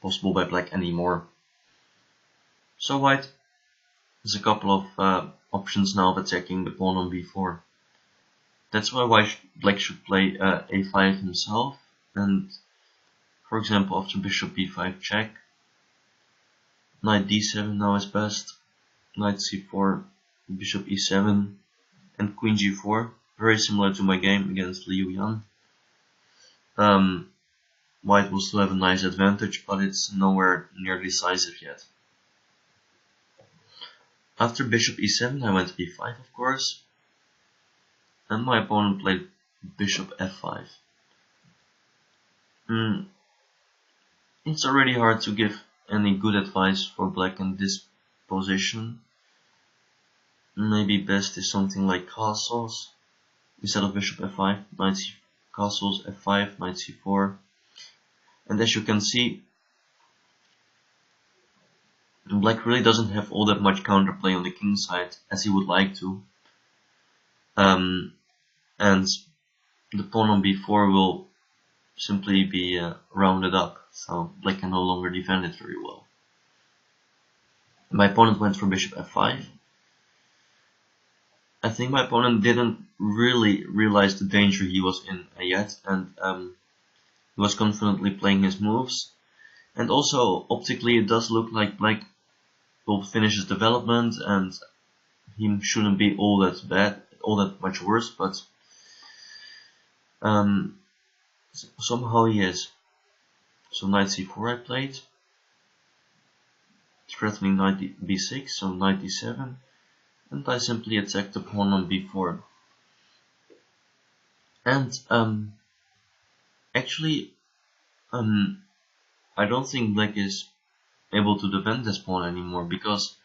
[SPEAKER 1] possible by black anymore. So white has a couple of options now of attacking the pawn on b4. That's why black should play a5 himself, and for example after bishop b5 check, knight d7 now is best, knight c4, bishop e7, and queen g4, very similar to my game against Liu Yan. White will still have a nice advantage, but it's nowhere near decisive yet. After bishop e7 I went e5, of course, and my opponent played bishop f5. It's already hard to give any good advice for black in this position. Maybe best is something like castles instead of bishop f5, knight c, castles f5, knight c4, and as you can see, black really doesn't have all that much counterplay on the king side as he would like to, and the pawn on b4 will simply be rounded up, so black can no longer defend it very well. My opponent went for bishop f5. I think my opponent didn't really realize the danger he was in yet, and he was confidently playing his moves. And also, optically, it does look like black will finish his development, and he shouldn't be all that bad, all that much worse, but somehow he is. So knight c4 I played, threatening knight b6, so knight d7, and I simply attacked the pawn on b4. And actually, I don't think black is able to defend this pawn anymore, because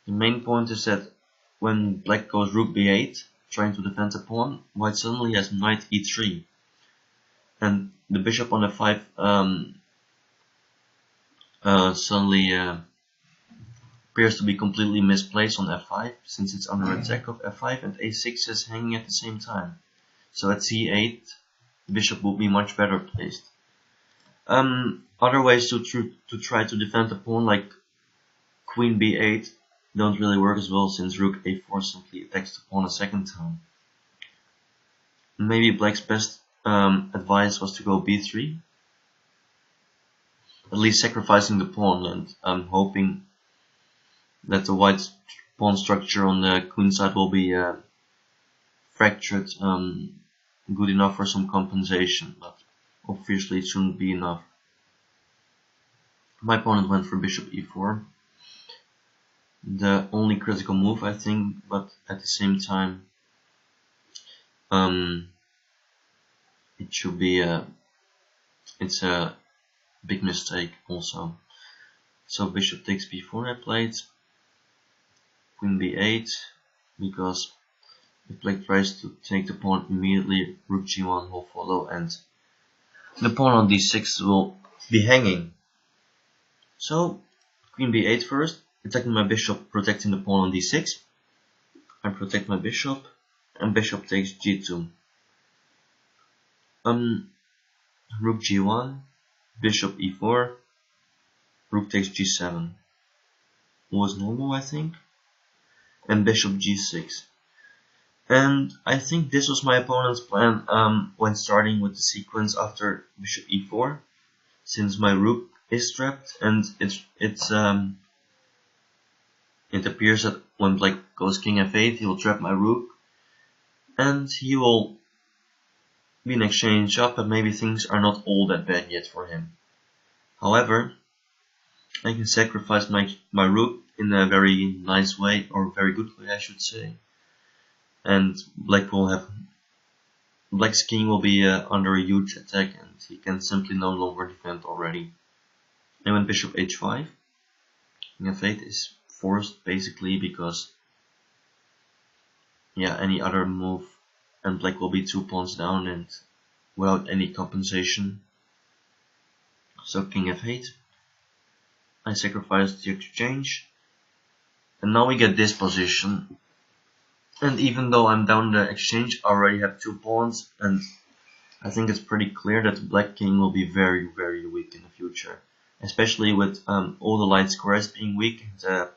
[SPEAKER 1] the main point is that when black goes rook b8, trying to defend the pawn, white suddenly has knight e3, and the bishop on f5 suddenly appears to be completely misplaced on f5, since it's under attack of f5 and a6 is hanging at the same time. So at c8, bishop will be much better placed. Other ways to try to defend the pawn, like queen b8, don't really work as well, since rook a4 simply attacks the pawn a second time. Maybe black's best advice was to go b3, at least sacrificing the pawn and hoping that the white pawn structure on the queen side will be fractured good enough for some compensation, but obviously it shouldn't be enough. My opponent went for bishop e4, the only critical move I think, but at the same time it should be it's a big mistake also. So bishop takes b4 I played, queen b8, because if black tries to take the pawn immediately, rook g1 will follow and the pawn on d6 will be hanging. So queen b8 first, attacking my bishop, protecting the pawn on d6. I protect my bishop and bishop takes g2. Rook g1, bishop e4, rook takes g7. Was normal I think. And bishop g6. And I think this was my opponent's plan when starting with the sequence after bishop e4, since my rook is trapped and it appears that when black goes king f8 he will trap my rook and he will be an exchange up, but maybe things are not all that bad yet for him. However, I can sacrifice my rook in a very nice way, or very good way I should say, and black's king will be under a huge attack and he can simply no longer defend already. And when bishop h5, king f8 is forced basically, because yeah, any other move and black will be 2 pawns down and without any compensation. So king f8, I sacrifice the exchange, and now we get this position. And even though I'm down the exchange, I already have 2 pawns, and I think it's pretty clear that the black king will be very, very weak in the future, especially with all the light squares being weak, the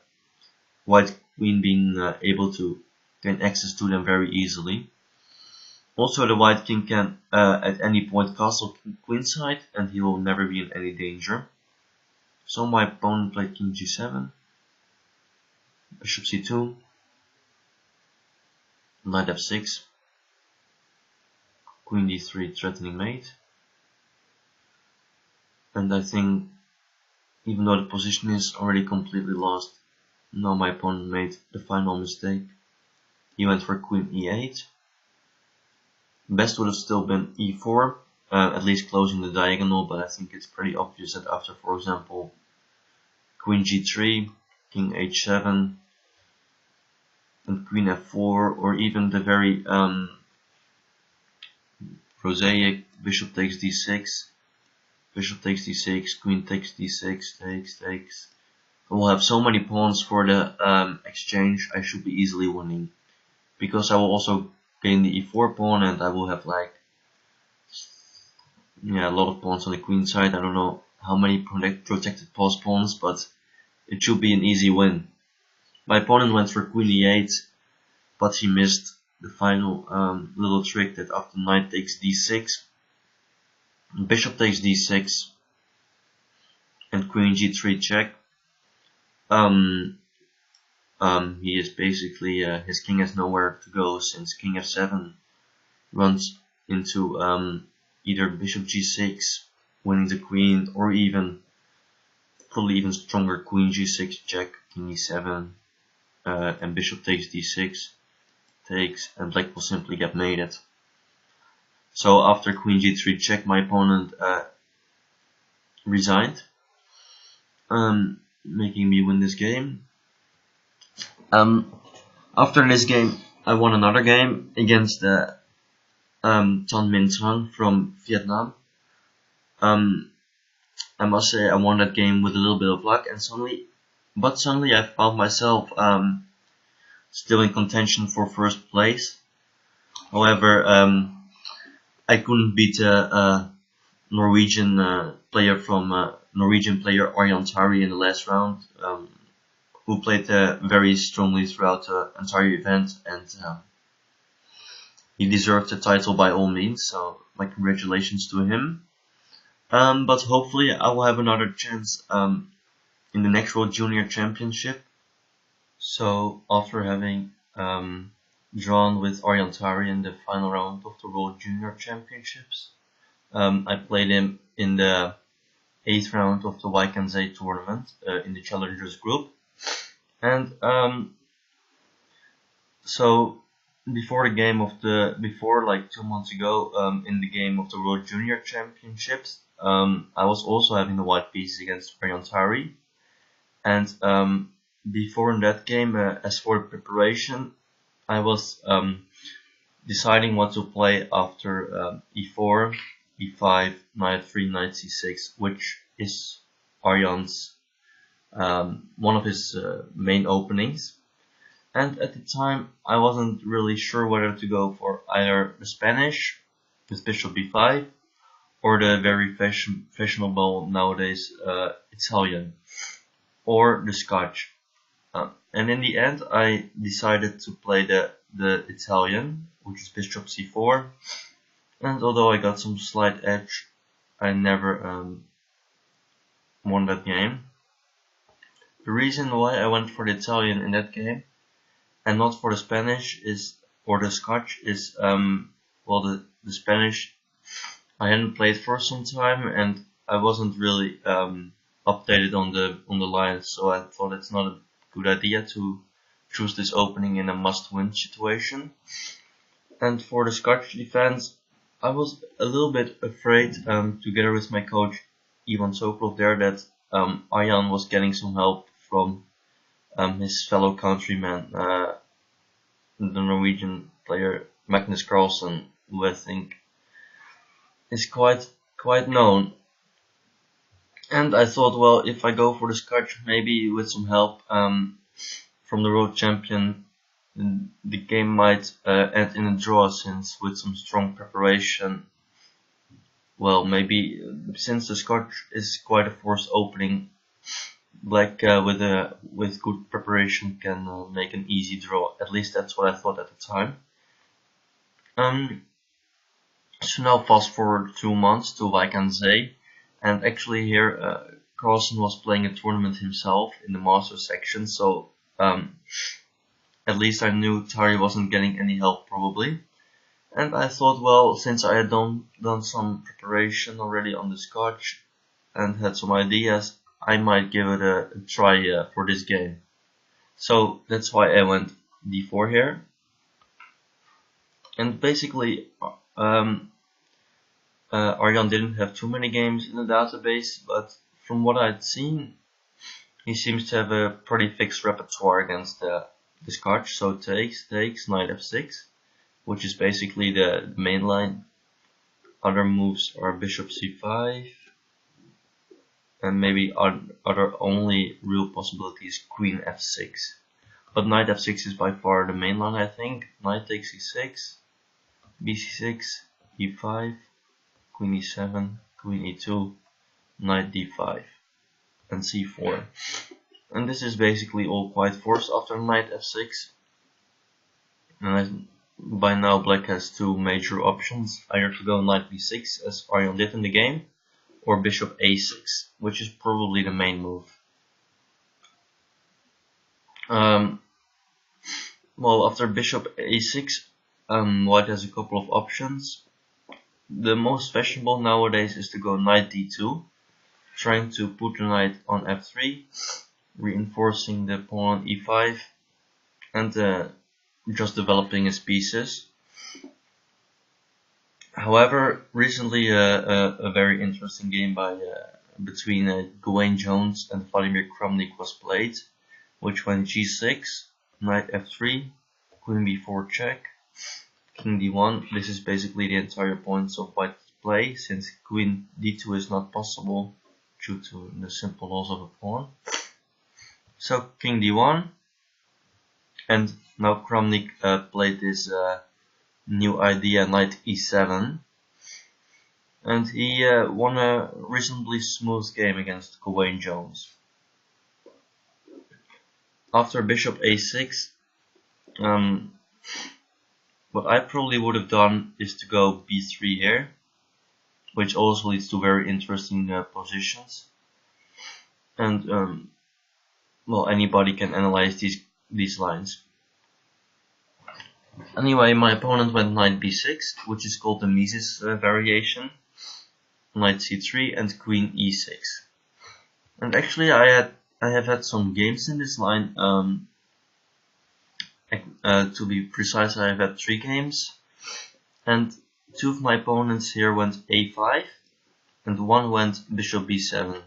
[SPEAKER 1] white queen being able to gain access to them very easily. Also, the white king can at any point castle queenside, and he will never be in any danger. So my opponent played king g7, bishop c2, knight f6, queen d3 threatening mate. And I think, even though the position is already completely lost, now my opponent made the final mistake. He went for queen e8. Best would have still been e4, at least closing the diagonal, but I think it's pretty obvious that after, for example, queen g3, king h7, and queen f4, or even the very prosaic bishop takes d6, bishop takes d6, queen takes d6, takes. I will have so many pawns for the exchange, I should be easily winning, because I will also gain the e4 pawn and I will have like a lot of pawns on the queen side. I don't know how many protected pawns, but it should be an easy win. My opponent went for queen e8, but he missed the final little trick that after knight takes d6, bishop takes d6, and queen g3 check. He is basically, his king has nowhere to go, since king f7 runs into either bishop g6, winning the queen, or even, probably even stronger, queen g6 check, king e7, and bishop takes d6, takes, and black will simply get mated. So after queen g3 check, my opponent resigned, making me win this game. After this game, I won another game against Tan Minh Trang from Vietnam. I must say I won that game with a little bit of luck, and suddenly I found myself still in contention for first place. However, I couldn't beat a Norwegian player Aryan Tari in the last round, who played very strongly throughout the entire event, and he deserved the title by all means. So my congratulations to him. But hopefully I will have another chance in the next World Junior Championship. So after having drawn with Aryan Tari in the final round of the World Junior Championships, I played him in the 8th round of the Wykanse tournament in the Challengers group. And so before like 2 months ago, in the game of the World Junior Championships, I was also having the white pieces against Aryan Tari. And before in that game, as for preparation, I was deciding what to play after e4, e5, knight f3, knight c6, which is Aryan's one of his main openings. And at the time, I wasn't really sure whether to go for either the Spanish with bishop b5 or the very fashionable nowadays Italian, or the Scotch. And in the end, I decided to play the Italian, which is bishop c4. And although I got some slight edge, I never won that game. The reason why I went for the Italian in that game and not for the Spanish or the Scotch is, well, the Spanish I hadn't played for some time, and I wasn't really updated on the lines, so I thought it's not a good idea to choose this opening in a must-win situation. And for the Scotch defense, I was a little bit afraid, together with my coach Ivan Sokolov there, that Aryan was getting some help from his fellow countryman, the Norwegian player Magnus Carlsen, who I think is quite known. And I thought, well, if I go for the Scotch, maybe with some help from the world champion, the game might end in a draw, since with some strong preparation, well, maybe since the Scotch is quite a forced opening, Black with good preparation can make an easy draw. At least that's what I thought at the time. So now fast forward 2 months to Wykanse, and actually here Carlsen was playing a tournament himself in the master section, so at least I knew Tari wasn't getting any help probably. And I thought, well, since I had done some preparation already on the Scotch and had some ideas, I might give it a try for this game. So that's why I went d4 here. And basically, Aryan didn't have too many games in the database, but from what I'd seen, he seems to have a pretty fixed repertoire against the Scotch. So takes, knight f6, which is basically the main line. Other moves are bishop c5, and maybe other only real possibility is queen f6. But knight f6 is by far the main line, I think. Knight takes e6, bc6, e5, queen e7, queen e2, knight d5, and c4. And this is basically all quite forced after knight f6. And by now black has two major options, either to go knight b6 as Aryan did in the game, or bishop a6, which is probably the main move. Well, after bishop a6, white has a couple of options. The most fashionable nowadays is to go knight d2, trying to put the knight on f3, reinforcing the pawn on e5, and just developing his pieces. However, recently a very interesting game between Gawain Jones and Vladimir Kramnik was played, which went g6, knight f3, queen b4 check, king d1. This is basically the entire points of white's play, since queen d2 is not possible, due to the simple loss of a pawn. So king d1, and now Kramnik played this new Ideje knight e7, and he won a reasonably smooth game against Gawain Jones. After bishop a6, what I probably would have done is to go b3 here, which also leads to very interesting positions. And well, anybody can analyze these lines. Anyway, my opponent went knight b6, which is called the Mises variation, knight c3, and queen e6. And actually, I have had some games in this line. To be precise, I have had 3 games, and 2 of my opponents here went a5, and 1 went bishop b7.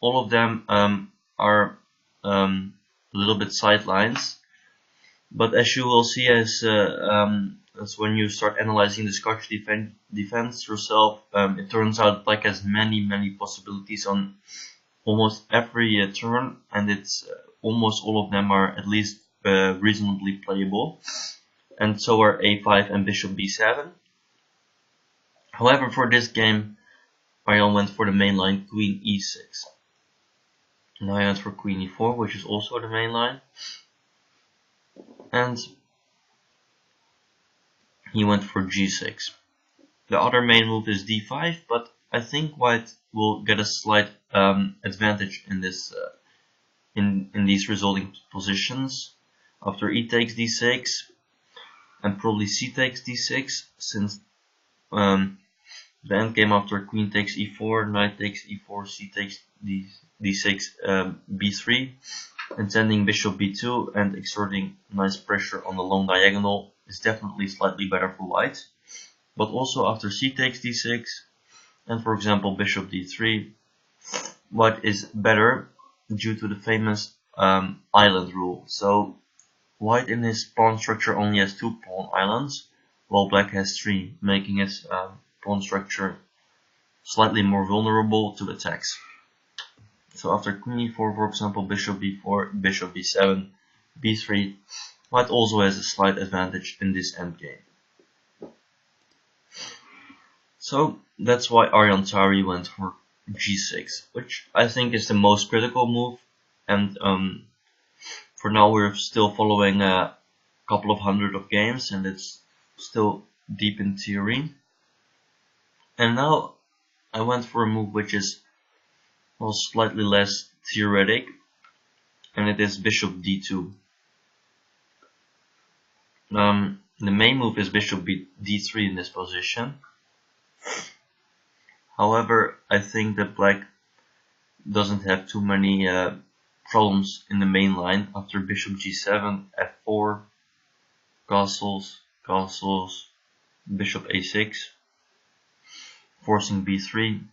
[SPEAKER 1] All of them are a little bit sidelines, but as you will see, as when you start analyzing the Scotch defense yourself, it turns out Black has many possibilities on almost every turn, and it's almost all of them are at least reasonably playable, and so are a5 and bishop b7. However, for this game, Aryan went for the main line queen e6. Now I went for queen e4, which is also the main line, and he went for g6. The other main move is d5, but I think White will get a slight advantage in this in these resulting positions. After e takes d6, and probably c takes d6, since the endgame after queen takes e4, knight takes e4, c takes d6, b3, and sending bishop b2 and exerting nice pressure on the long diagonal is definitely slightly better for White. But also after c takes d6, and for example bishop d3, White is better due to the famous island rule. So White in his pawn structure only has 2 pawn islands, while Black has 3, making his pawn structure slightly more vulnerable to attacks. So after queen e4, for example, bishop b4, bishop b7, b3, White also has a slight advantage in this endgame. So that's why Aryan Tari went for g6, which I think is the most critical move, and for now we're still following a couple of hundred of games, and it's still deep in theory. And now I went for a move which is, well, slightly less theoretic, and it is bishop d2. The main move is bishop d3 in this position. However, I think that Black doesn't have too many problems in the main line. After bishop g7, f4, castles, bishop a6, forcing b3,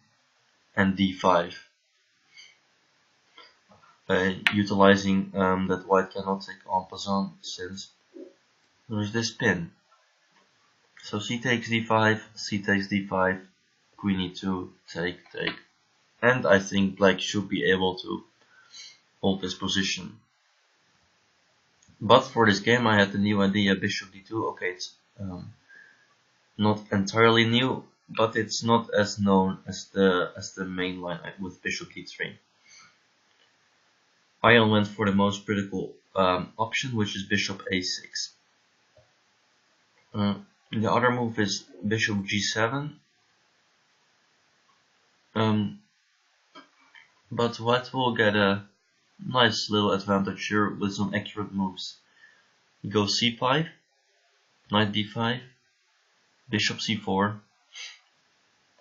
[SPEAKER 1] and d5. Utilizing that White cannot take en passant since there's this pin. So c takes d5, c takes d5, queen e2, take. And I think Black should be able to hold this position. But for this game I had the new idea bishop d2. Okay, it's not entirely new, but it's not as known as the main line with bishop d3. Aryan went for the most critical option, which is bishop a6. The other move is bishop g7. But White will get a nice little advantage here with some accurate moves. He goes c5, knight d5, bishop c4,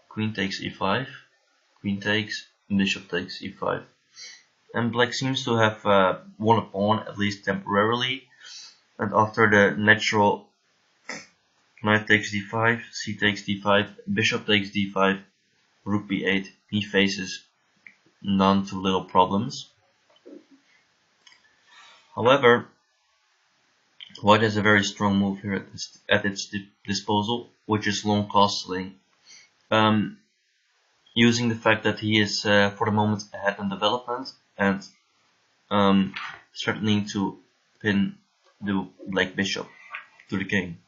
[SPEAKER 1] queen takes e5, queen takes, bishop takes e5. And Black seems to have won a pawn, at least temporarily. And after the natural knight takes d5, c takes d5, bishop takes d5, rook b8, he faces none too little problems. However, White has a very strong move here at its disposal, which is long castling. using the fact that he is for the moment ahead in development and threatening to pin the black bishop to the king.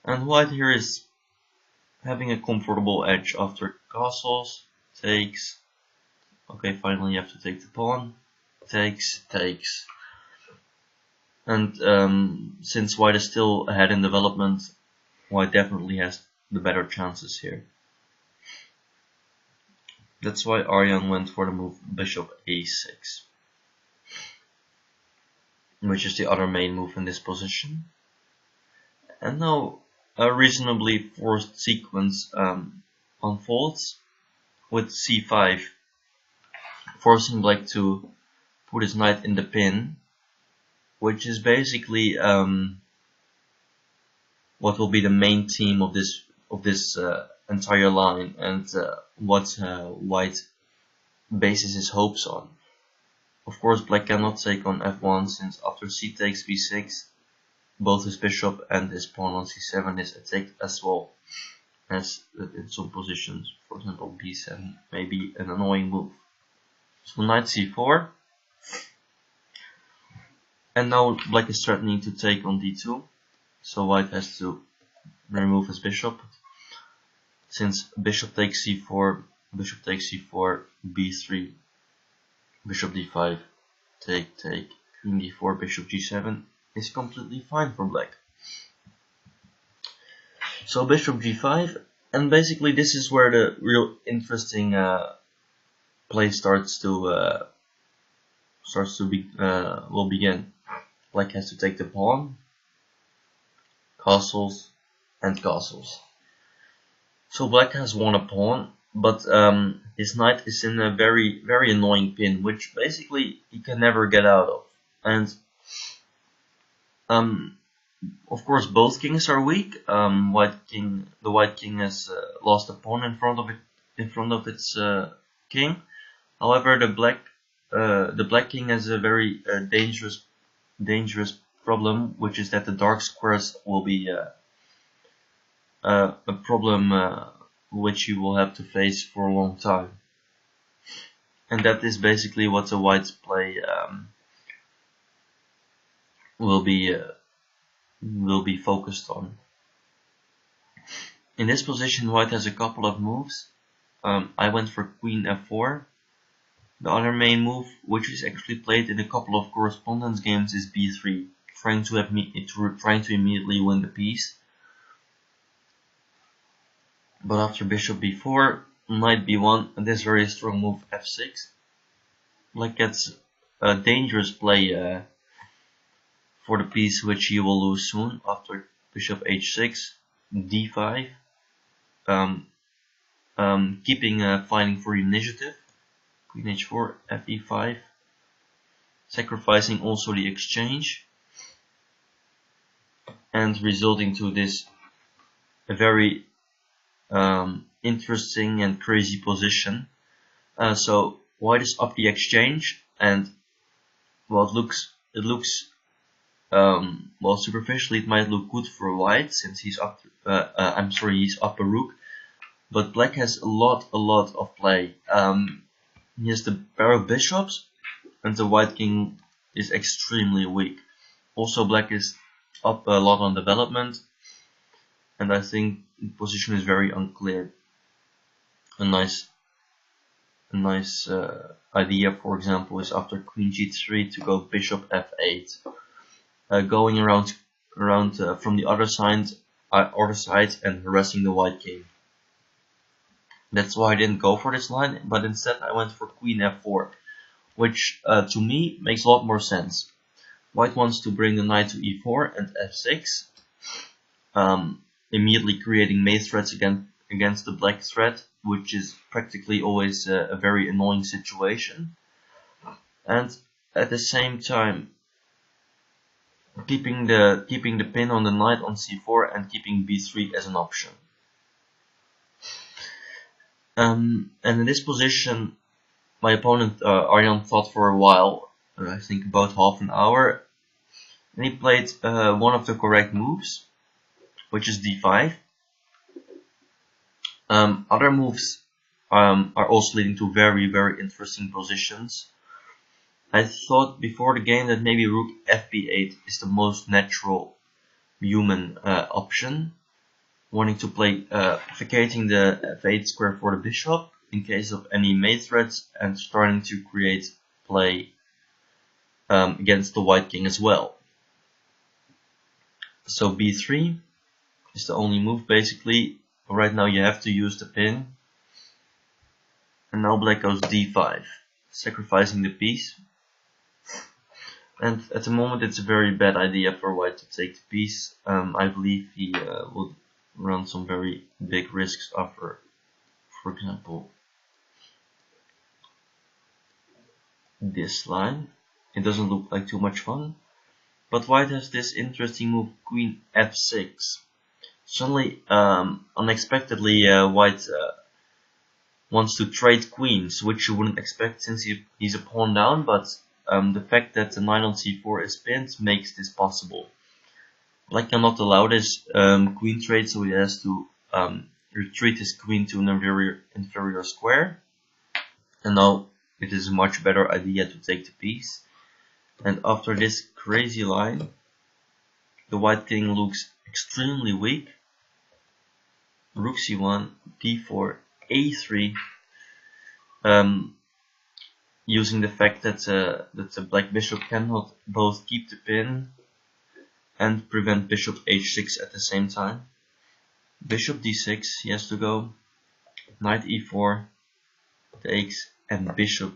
[SPEAKER 1] And white here is having a comfortable edge after castles, takes. Okay, finally you have to take the pawn, takes. And since white is still ahead in development, white definitely has the better chances here. That's why Aryan went for the move bishop a6, which is the other main move in this position. And now a reasonably forced sequence unfolds with c5, forcing black to put his knight in the pin, which is basically what will be the main theme of this entire line, and what white bases his hopes on. Of course, black cannot take on f1, since after c takes b6, both his bishop and his pawn on c7 is attacked, as well as in some positions. For example, b7 may be an annoying move. So knight c4, and now black is threatening to take on d2, so white has to remove his bishop. Since bishop takes c4, b3, bishop d5, take, queen d4, bishop g7 is completely fine for black. So bishop g5, and basically this is where the real interesting play will begin. Black has to take the pawn, castles, and castles. So black has won a pawn, but his knight is in a very annoying pin, which basically he can never get out of. And of course both kings are weak. The white king has lost a pawn in front of its king. However, the black king has a very dangerous problem, which is that the dark squares will be a problem which you will have to face for a long time, and that is basically what the white's play will be focused on. In this position, white has a couple of moves. I went for queen f4. The other main move, which is actually played in a couple of correspondence games, is b3, trying to immediately win the piece. But after bishop b4, knight b1, and this very strong move f6, black gets a dangerous play for the piece, which he will lose soon. After bishop h6, d5, keeping fighting for initiative. Queen h4, fe5, sacrificing also the exchange, and resulting to this a very interesting and crazy position. So white is up the exchange, and well, well, superficially it might look good for white, since he's up. He's up a rook, but black has a lot of play. He has the pair of bishops, and the white king is extremely weak. Also, black is up a lot on development, and I think the position is very unclear. A nice idea, for example, is after queen g3 to go bishop f8, going around from the other side and harassing the white king. That's why I didn't go for this line, but instead I went for queen f4, which to me makes a lot more sense. White wants to bring the knight to e4 and f6, immediately creating mate threats against the black threat, which is practically always a very annoying situation, and at the same time keeping the pin on the knight on c4 and keeping b3 as an option. And in this position, my opponent Aryan thought for a while, I think about half an hour, and he played one of the correct moves, which is d5. Other moves are also leading to very, very interesting positions. I thought before the game that maybe rook fb8 is the most natural human option, wanting to play vacating the f8 square for the bishop in case of any mate threats and starting to create play against the white king as well. So b3 is the only move basically. Right now you have to use the pin, and now black goes d5, sacrificing the piece. And at the moment it's a very bad idea for white to take the piece. I believe he would run some very big risks after, for example, this line. It doesn't look like too much fun. But white has this interesting move, queen f6. Suddenly, unexpectedly, white wants to trade queens, which you wouldn't expect since he's a pawn down, but the fact that the knight on c4 is pinned makes this possible. Black cannot allow this queen trade, so he has to retreat his queen to an inferior square. And now it is a much better idea to take the piece. And after this crazy line, the white king looks extremely weak. Rook c1, d4, a3, using the fact that the black bishop cannot both keep the pin and prevent bishop h6 at the same time. Bishop d6, he has to go. Knight e4 takes, and bishop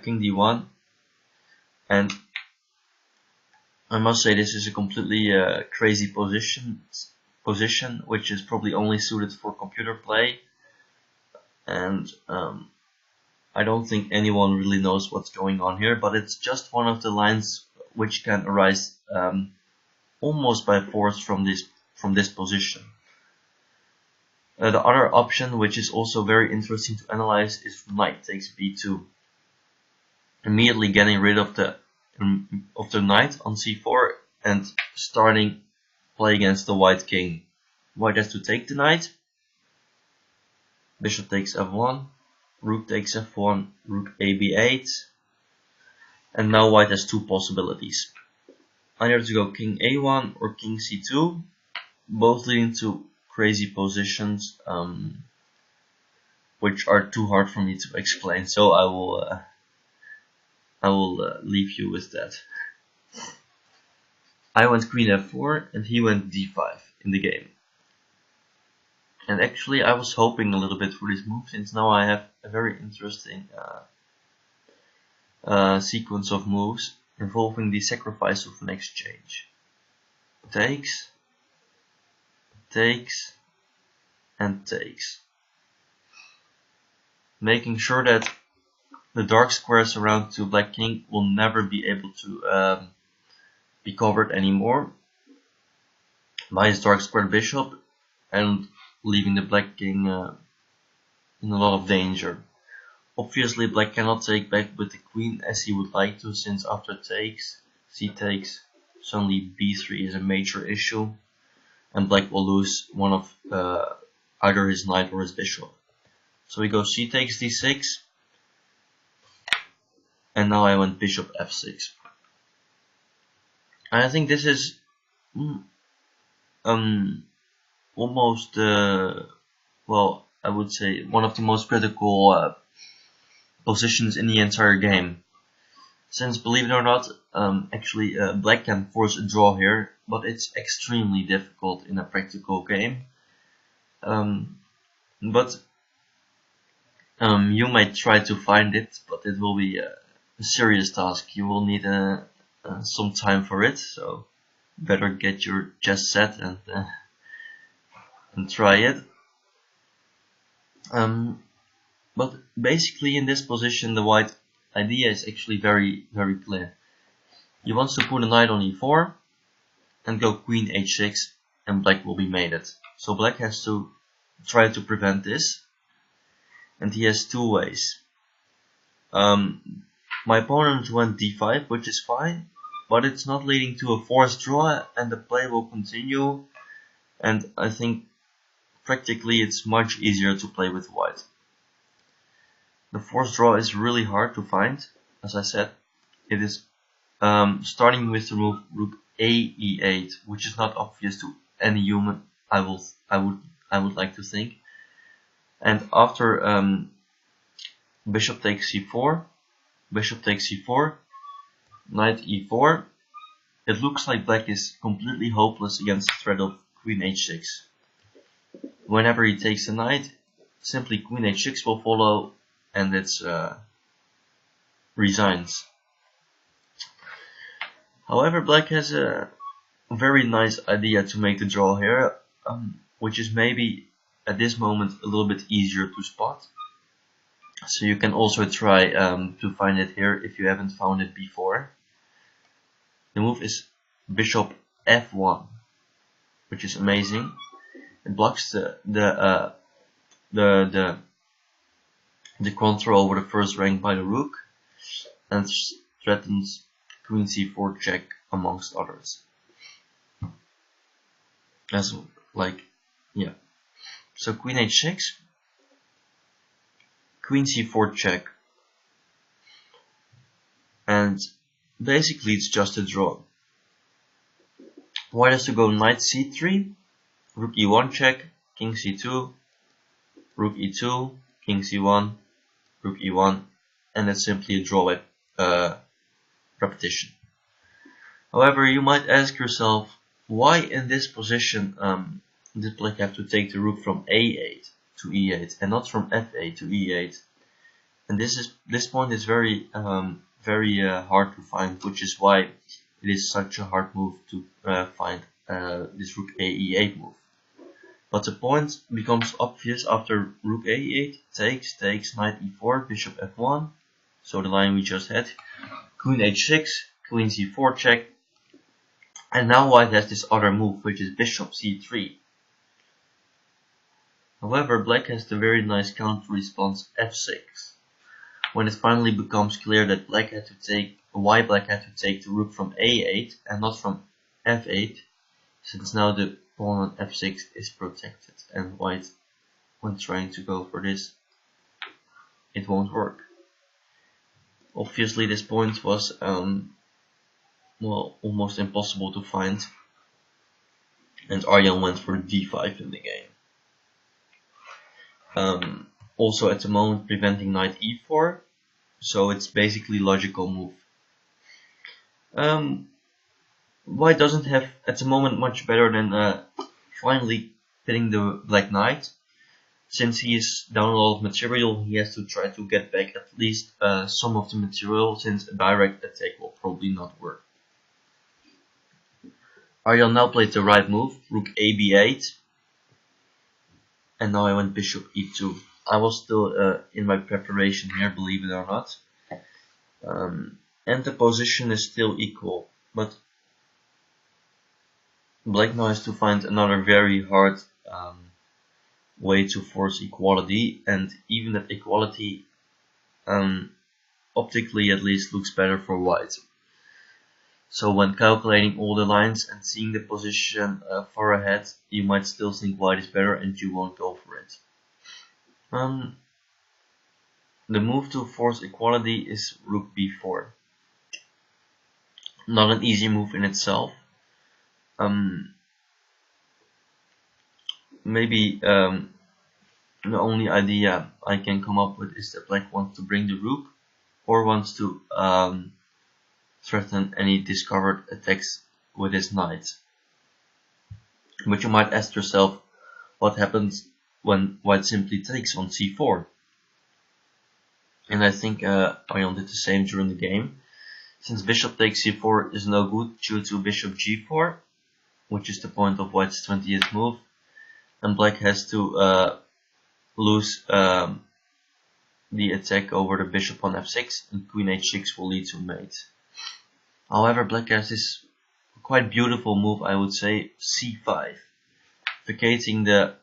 [SPEAKER 1] king d1. And I must say this is a completely crazy position, which is probably only suited for computer play. And I don't think anyone really knows what's going on here, but it's just one of the lines which can arise almost by force from this position. The other option, which is also very interesting to analyze, is knight takes b2, immediately getting rid of the knight on c4 and starting play against the white king. White has to take the knight. Bishop takes f1, rook takes f1, rook ab8, and now white has two possibilities. Either to go king a1 or king c2, both leading to crazy positions, which are too hard for me to explain, so I will leave you with that. I went queen f4 and he went d5 in the game. And actually I was hoping a little bit for this move, since now I have a very interesting sequence of moves involving the sacrifice of an exchange. Takes, takes, and takes. Making sure that the dark squares around the black king will never be able to be covered anymore by his dark squared bishop, and leaving the black king in a lot of danger. Obviously black cannot take back with the queen as he would like to, since after takes, c takes, suddenly b3 is a major issue, and black will lose one of either his knight or his bishop. So we go c takes d6, and now I went bishop f6. And I think this is almost, well, I would say one of the most critical positions in the entire game. Since, believe it or not, actually black can force a draw here, but it's extremely difficult in a practical game. But you might try to find it, but it will be a serious task. You will need some time for it, so better get your chess set and try it. But basically in this position the white idea is actually very, very clear. He wants to put a knight on e4 and go queen h6, and black will be mated. So black has to try to prevent this, and he has two ways. My opponent went d5, which is fine, but it's not leading to a forced draw, and the play will continue, and I think practically it's much easier to play with white. The forced draw is really hard to find. As I said, it is starting with the move rook a e8, which is not obvious to any human. I would like to think. And after bishop takes c4, bishop takes c4, knight e4, it looks like black is completely hopeless against the threat of queen h6. Whenever he takes the knight, simply queen h6 will follow, and it's resigns. However, black has a very nice idea to make the draw here, which is maybe at this moment a little bit easier to spot. So you can also try to find it here if you haven't found it before. The move is bishop f1, which is amazing. It blocks the control over the first rank by the rook and threatens queen c4 check amongst others. As like, yeah. So queen h6, queen c4 check, and basically it's just a draw. White has to go knight c3, rook e1 check, king c2, rook e2, king c1, rook e1, and it's simply a draw by repetition. However, you might ask yourself, why in this position did black have to take the rook from a8 to e8 and not from f8 to e8? And this point is very hard to find, which is why it is such a hard move to find this rook a e8 move. But the point becomes obvious after rook a e8 takes knight e4, bishop f1, so the line we just had, queen h6, queen c4 check, and now white has this other move, which is bishop c3. However, black has the very nice counter response f6. When it finally becomes clear that why black had to take the rook from a8 and not from f8, since now the pawn on f6 is protected, and white, when trying to go for this, it won't work. Obviously, this point was well, almost impossible to find, and Aryan went for d5 in the game. Also at the moment preventing knight e4, so it's basically logical move. White doesn't have at the moment much better than finally hitting the black knight. Since he is down a lot of material, he has to try to get back at least some of the material, since a direct attack will probably not work. Aryan now played the right move, rook a b8, and now I went bishop e2. I was still in my preparation here, believe it or not. And the position is still equal, but black now has to find another very hard way to force equality, and even that equality optically at least looks better for white. So when calculating all the lines and seeing the position far ahead, you might still think white is better and you won't go for it. The move to force equality is rook b4. Not an easy move in itself. Maybe the only idea I can come up with is that black wants to bring the rook, or wants to threaten any discovered attacks with his knight. But you might ask yourself, what happens when white simply takes on c4? And I think Aryan did the same during the game. Since bishop takes c4 is no good due to bishop g4, which is the point of white's 20th move, and black has to lose the attack over the bishop on f6, and queen h6 will lead to mate. However, black has this quite beautiful move, I would say, c5, vacating the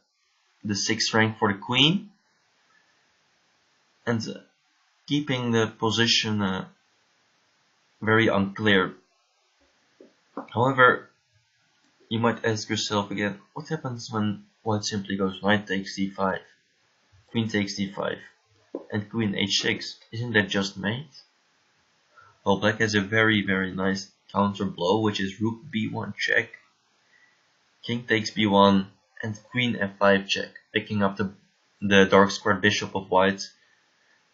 [SPEAKER 1] 6th rank for the queen, and keeping the position very unclear. However, you might ask yourself again, what happens when white simply goes knight takes d5, queen takes d5? and queen h6. Isn't that just mate? Well, black has a very nice counter blow, which is rook b1 check, king takes b1, and queen f5 check, picking up the dark squared bishop of white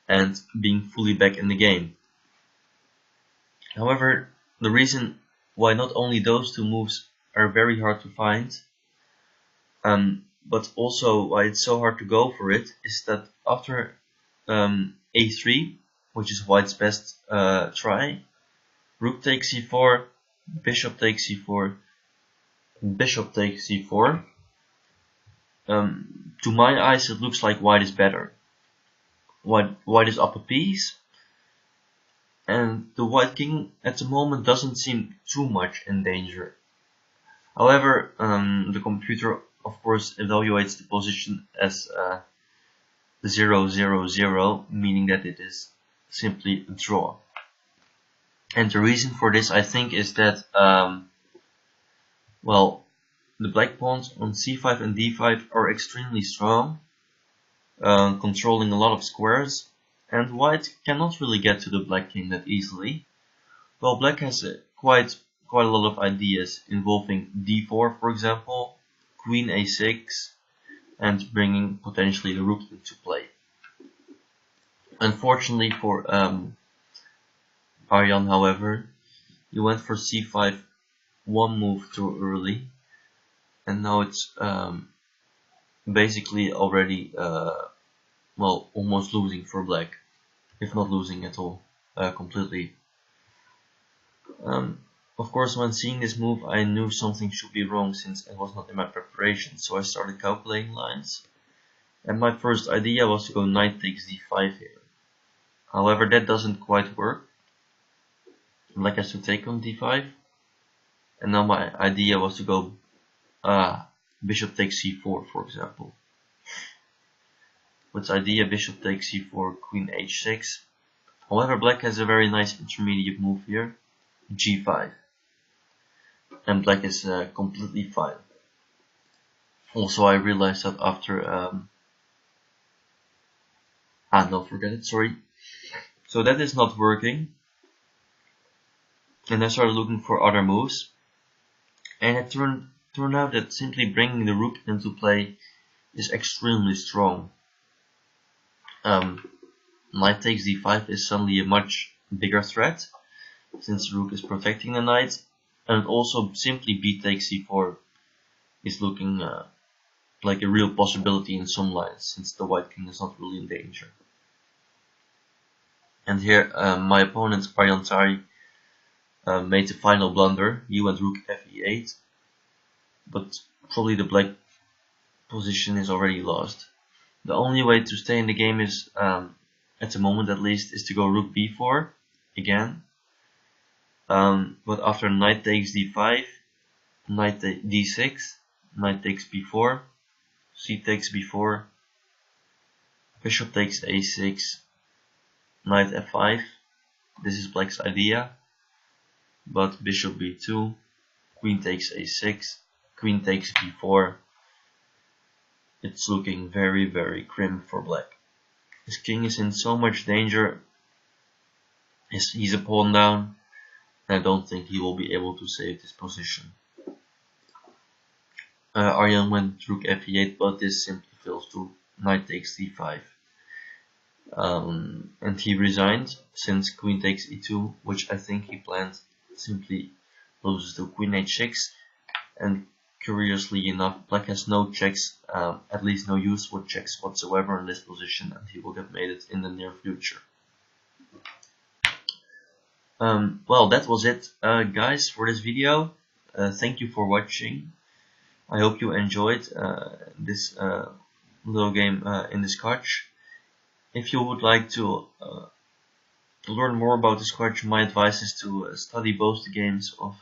[SPEAKER 1] and being fully back in the game. However, the reason why not only those two moves are very hard to find, but also why it's so hard to go for it, is that after a3, which is white's best try, rook takes c4, bishop takes c4, bishop takes c4. To my eyes, it looks like white is better. White is up a piece, and the white king at the moment doesn't seem too much in danger. However, the computer of course evaluates the position as 0-0-0, meaning that it is simply a draw. And the reason for this, I think, is that well, the black pawns on c5 and d5 are extremely strong, controlling a lot of squares, and white cannot really get to the black king that easily. Well, black has quite a lot of ideas involving d4, for example, queen a6, and bringing potentially the rook into play. Unfortunately for Aryan, however, he went for c5 one move too early, and now it's basically already well, almost losing for black, if not losing at all, completely. Of course, when seeing this move, I knew something should be wrong since it was not in my preparation, so I started calculating lines, and my first idea was to go knight takes d5 here. However, that doesn't quite work. Black has to take on d5, and now my idea was to go bishop takes c4, for example. With idea bishop takes c4, queen h6. However, black has a very nice intermediate move here, g5, and black is completely fine. Also, I realized that after no, forget it, sorry. So that is not working, and I started looking for other moves, and it turned out that simply bringing the rook into play is extremely strong. Knight takes d5 is suddenly a much bigger threat, since rook is protecting the knight, and also simply b takes c4 is looking like a real possibility in some lines, since the white king is not really in danger. And here my opponent Aryan Tari made the final blunder. He went rook fe8, but probably the black position is already lost. The only way to stay in the game is, at the moment at least, is to go rook b4 again. But after knight takes d5, knight d6, knight takes b4, c takes b4, bishop takes a6, knight f5. This is black's idea, but bishop b2, queen takes a6, queen takes b4. It's looking very grim for black. His king is in so much danger. He's a pawn down, and I don't think he will be able to save this position. Aryan went rook fe8, but this simply fails to knight takes d5. And he resigned, since queen takes e2, which I think he planned, simply loses to queen h6, and curiously enough, black has no checks, at least no useful checks whatsoever in this position, and he will get mated in the near future. Well, that was it, guys, for this video. Thank you for watching. I hope you enjoyed this little game in the Scotch. If you would like to learn more about the Scotch, my advice is to study both the games of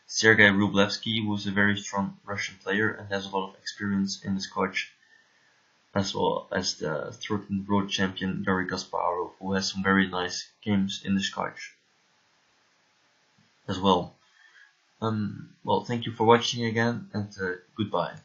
[SPEAKER 1] Sergei Rublevsky, who is a very strong Russian player and has a lot of experience in the Scotch, as well as the 13th world champion Garry Kasparov, who has some very nice games in the Scotch as well. Well, thank you for watching again, and goodbye.